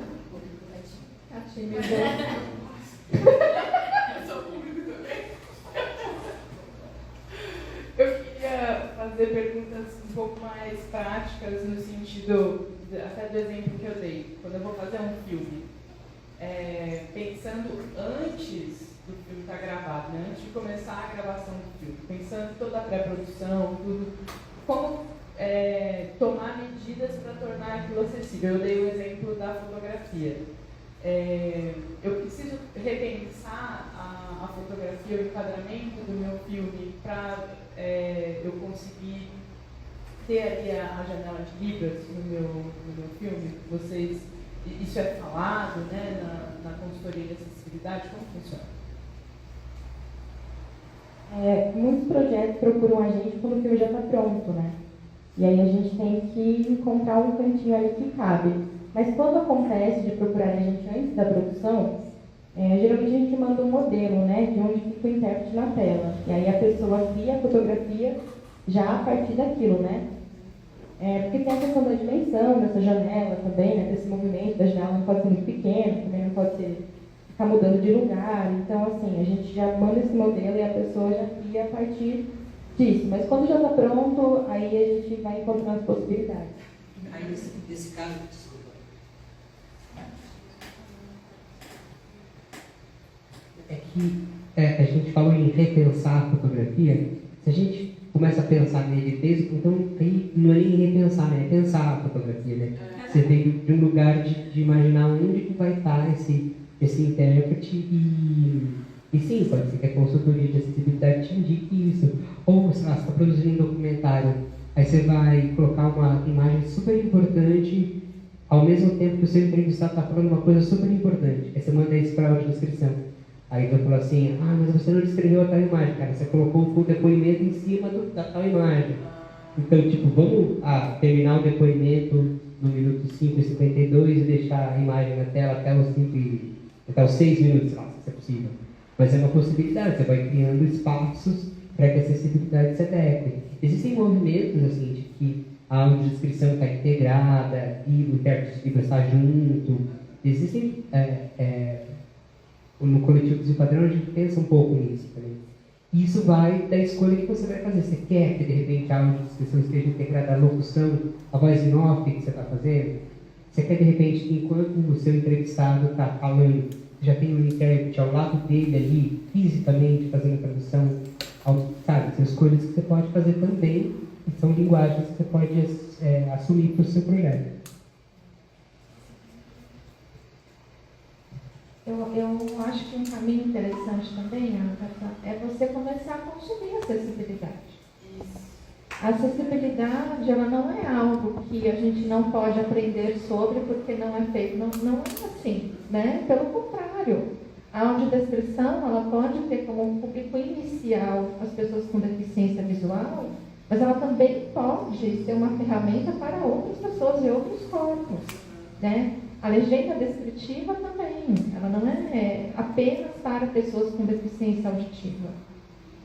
A tímida. Eu sou público também. Eu queria fazer perguntas um pouco mais práticas, no sentido, até do exemplo que eu dei. Quando eu vou fazer um filme, pensando antes do filme estar gravado, né? Antes de começar a gravação do filme, pensando em toda a pré-produção, tudo, como tomar medidas para tornar aquilo acessível. Eu dei o exemplo da fotografia. Eu preciso repensar a fotografia, o enquadramento do meu filme para eu conseguir ter ali a janela de libras no meu filme. Isso é falado, né, na consultoria de acessibilidade? Como funciona? Muitos projetos procuram a gente quando o filme já está pronto, né? E aí a gente tem que encontrar um cantinho ali que cabe. Mas quando acontece de procurar a gente antes da produção, geralmente a gente manda um modelo, né, de onde fica o intérprete na tela. E aí a pessoa cria a fotografia já a partir daquilo, né? Porque tem a questão da dimensão dessa janela também, né, desse movimento da janela não pode ser muito pequeno, também não pode ficar mudando de lugar. Então, assim, a gente já manda esse modelo e a pessoa já cria a partir disso. Mas quando já está pronto, aí a gente vai encontrando as possibilidades. Aí, nesse caso, desculpa. É que a gente falou em repensar a fotografia. Se a gente começa a pensar nele desde... Então, não é nem repensar, né? É pensar a fotografia, né? Você vem de um lugar de imaginar onde que vai estar esse intérprete e sim, pode ser que a consultoria de acessibilidade te indique isso. Ou, sei lá, você está produzindo um documentário, aí você vai colocar uma imagem super importante ao mesmo tempo que o seu entrevistado está falando uma coisa super importante. Aí você manda isso para a audiodescrição. Aí vai falar assim, mas você não descreveu a tal imagem, cara, você colocou o depoimento em cima da tal imagem. Então, tipo, vamos terminar o depoimento no minuto 5:52 e deixar a imagem na tela até os 6 minutos, sei lá, se é possível. Mas é uma possibilidade, você vai criando espaços para que a acessibilidade se adeque. Existem movimentos, assim, de que a audiodescrição está integrada e o intérprete de Libras está junto. Existem... no coletivo do padrão a gente pensa um pouco nisso também. E isso vai da escolha que você vai fazer. Você quer que de repente a audiodescrição esteja integrada à locução, a voz em off que você está fazendo? Você quer de repente que enquanto o seu entrevistado está falando, já tem um intérprete ao lado dele ali, fisicamente fazendo a tradução? Sabe, são escolhas que você pode fazer também, e são linguagens que você pode assumir para o seu projeto. Eu acho que um caminho interessante também, Agatha, é você começar a consumir a acessibilidade. A acessibilidade, ela não é algo que a gente não pode aprender sobre porque não é feito. Não é assim, né? Pelo contrário, a audiodescrição, ela pode ter como público inicial as pessoas com deficiência visual, mas ela também pode ser uma ferramenta para outras pessoas e outros corpos, né? A legenda descritiva também, ela não é apenas para pessoas com deficiência auditiva.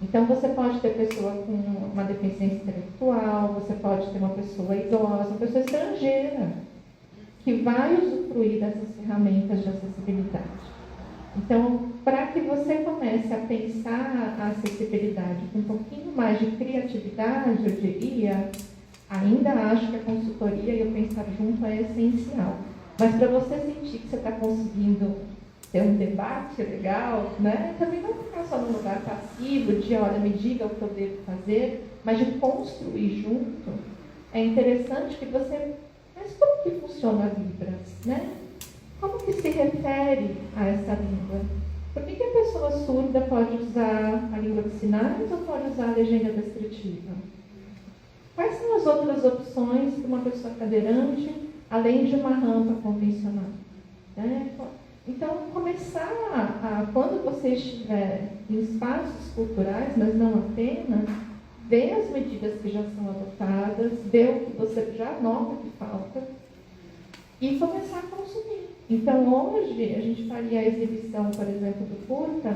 Então, você pode ter pessoa com uma deficiência intelectual, você pode ter uma pessoa idosa, uma pessoa estrangeira, que vai usufruir dessas ferramentas de acessibilidade. Então, para que você comece a pensar a acessibilidade com um pouquinho mais de criatividade, eu diria, ainda acho que a consultoria e o pensar junto é essencial. Mas para você sentir que você está conseguindo ter um debate legal, né? Também não ficar só num lugar passivo de, olha, me diga o que eu devo fazer, mas de construir junto. É interessante que você... Mas como que funciona a Libras, né? Como que se refere a essa língua? Por que a pessoa surda pode usar a língua de sinais ou pode usar a legenda descritiva? Quais são as outras opções para uma pessoa cadeirante, além de uma rampa convencional? Né? Então, começar quando você estiver em espaços culturais, mas não apenas, ver as medidas que já são adotadas, ver o que você já nota que falta e começar a consumir. Então, hoje, a gente faria a exibição, por exemplo, do curta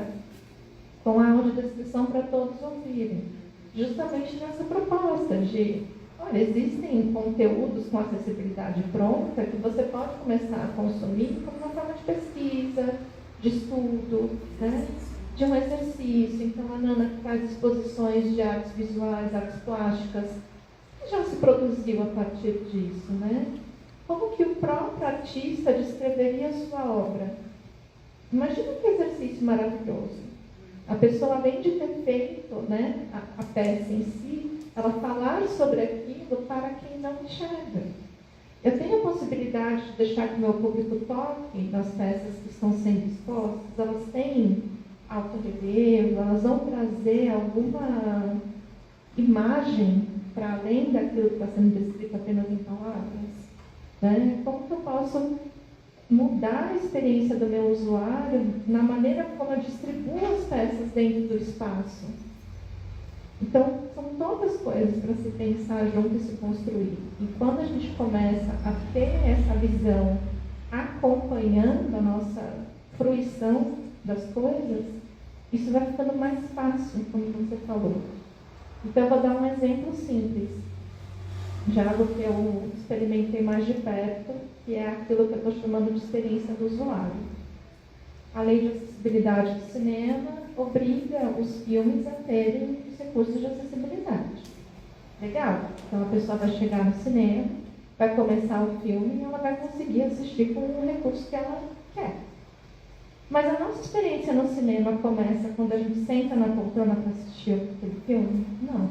com a audiodescrição para todos ouvirem. Justamente nessa proposta de, olha, existem conteúdos com acessibilidade pronta que você pode começar a consumir como uma forma de pesquisa, de estudo, né? De um exercício. Então, a Nana que faz exposições de artes visuais, artes plásticas, que já se produziu a partir disso, né? Como que o próprio artista descreveria a sua obra? Imagina que exercício maravilhoso. A pessoa, além de ter feito, né, a peça em si, ela falar sobre aquilo para quem não enxerga. Eu tenho a possibilidade de deixar que o meu público toque nas peças que estão sendo expostas. Elas têm alto relevo, elas vão trazer alguma imagem para além daquilo que está sendo descrito apenas em palavras. Né? Como que eu posso mudar a experiência do meu usuário na maneira como eu distribuo as peças dentro do espaço? Então, são todas coisas para se pensar junto e se construir. E quando a gente começa a ter essa visão acompanhando a nossa fruição das coisas, isso vai ficando mais fácil, como você falou. Então, eu vou dar um exemplo simples, já do que eu experimentei mais de perto, que é aquilo que eu estou chamando de experiência do usuário. A lei de acessibilidade do cinema obriga os filmes a terem os recursos de acessibilidade. Legal? Então, a pessoa vai chegar no cinema, vai começar o filme e ela vai conseguir assistir com o recurso que ela quer. Mas a nossa experiência no cinema começa quando a gente senta na poltrona para assistir aquele filme? Não.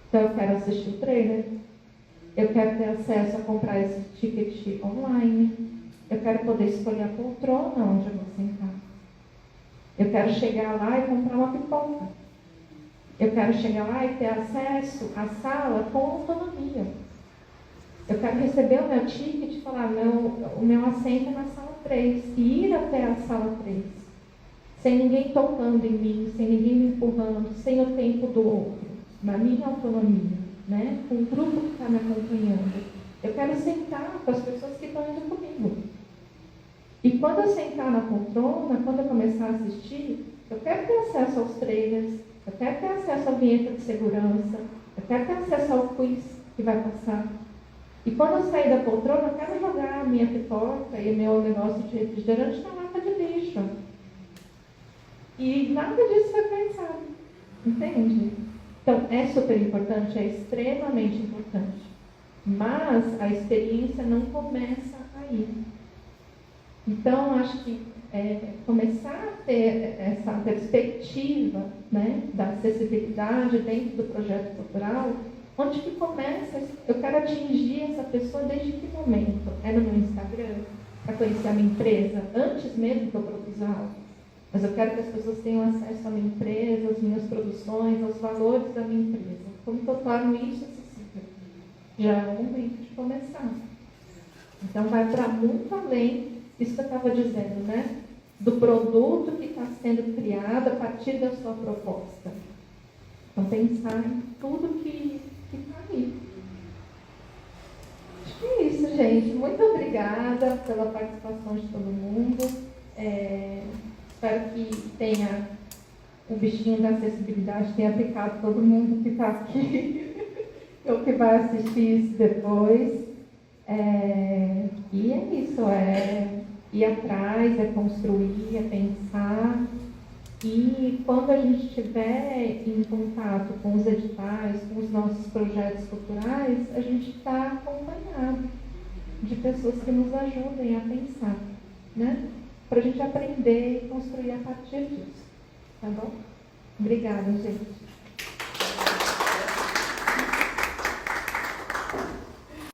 Então, eu quero assistir o trailer, eu quero ter acesso a comprar esse ticket online, eu quero poder escolher a poltrona onde eu vou sentar. Eu quero chegar lá e comprar uma pipoca. Eu quero chegar lá e ter acesso à sala com autonomia. Eu quero receber o meu ticket e falar, o meu assento é na sala 3, e ir até a sala 3, sem ninguém tocando em mim, sem ninguém me empurrando, sem o tempo do outro, na minha autonomia, né? Com o grupo que está me acompanhando. Eu quero sentar com as pessoas que estão indo comigo. E quando eu sentar na poltrona, quando eu começar a assistir, eu quero ter acesso aos trailers, eu quero ter acesso à vinheta de segurança, eu quero ter acesso ao quiz que vai passar. E quando eu sair da poltrona, eu quero jogar a minha pipoca e o meu negócio de refrigerante na lata de lixo. E nada disso foi pensado. Entende? Então, é super importante, é extremamente importante. Mas a experiência não começa aí. Então, acho que começar a ter essa perspectiva, né, da acessibilidade dentro do projeto cultural, onde que começa, eu quero atingir essa pessoa desde que momento? É no meu Instagram, para conhecer a minha empresa, antes mesmo que eu produza algo. Mas eu quero que as pessoas tenham acesso à minha empresa, às minhas produções, aos valores da minha empresa. Como que eu torno isso acessível? Já é o momento de começar. Então, vai para muito além isso que eu estava dizendo, né? Do produto que está sendo criado a partir da sua proposta. Então, pensar em tudo que está aí. Acho que é isso, gente. Muito obrigada pela participação de todo mundo. Espero que tenha o bichinho da acessibilidade, tenha aplicado todo mundo que está aqui, ou que vai assistir isso depois. E é isso, ir atrás, é construir, é pensar. E quando a gente estiver em contato com os editais, com os nossos projetos culturais, a gente está acompanhado de pessoas que nos ajudem a pensar, né? Para a gente aprender e construir a partir disso. Tá bom? Obrigada, gente.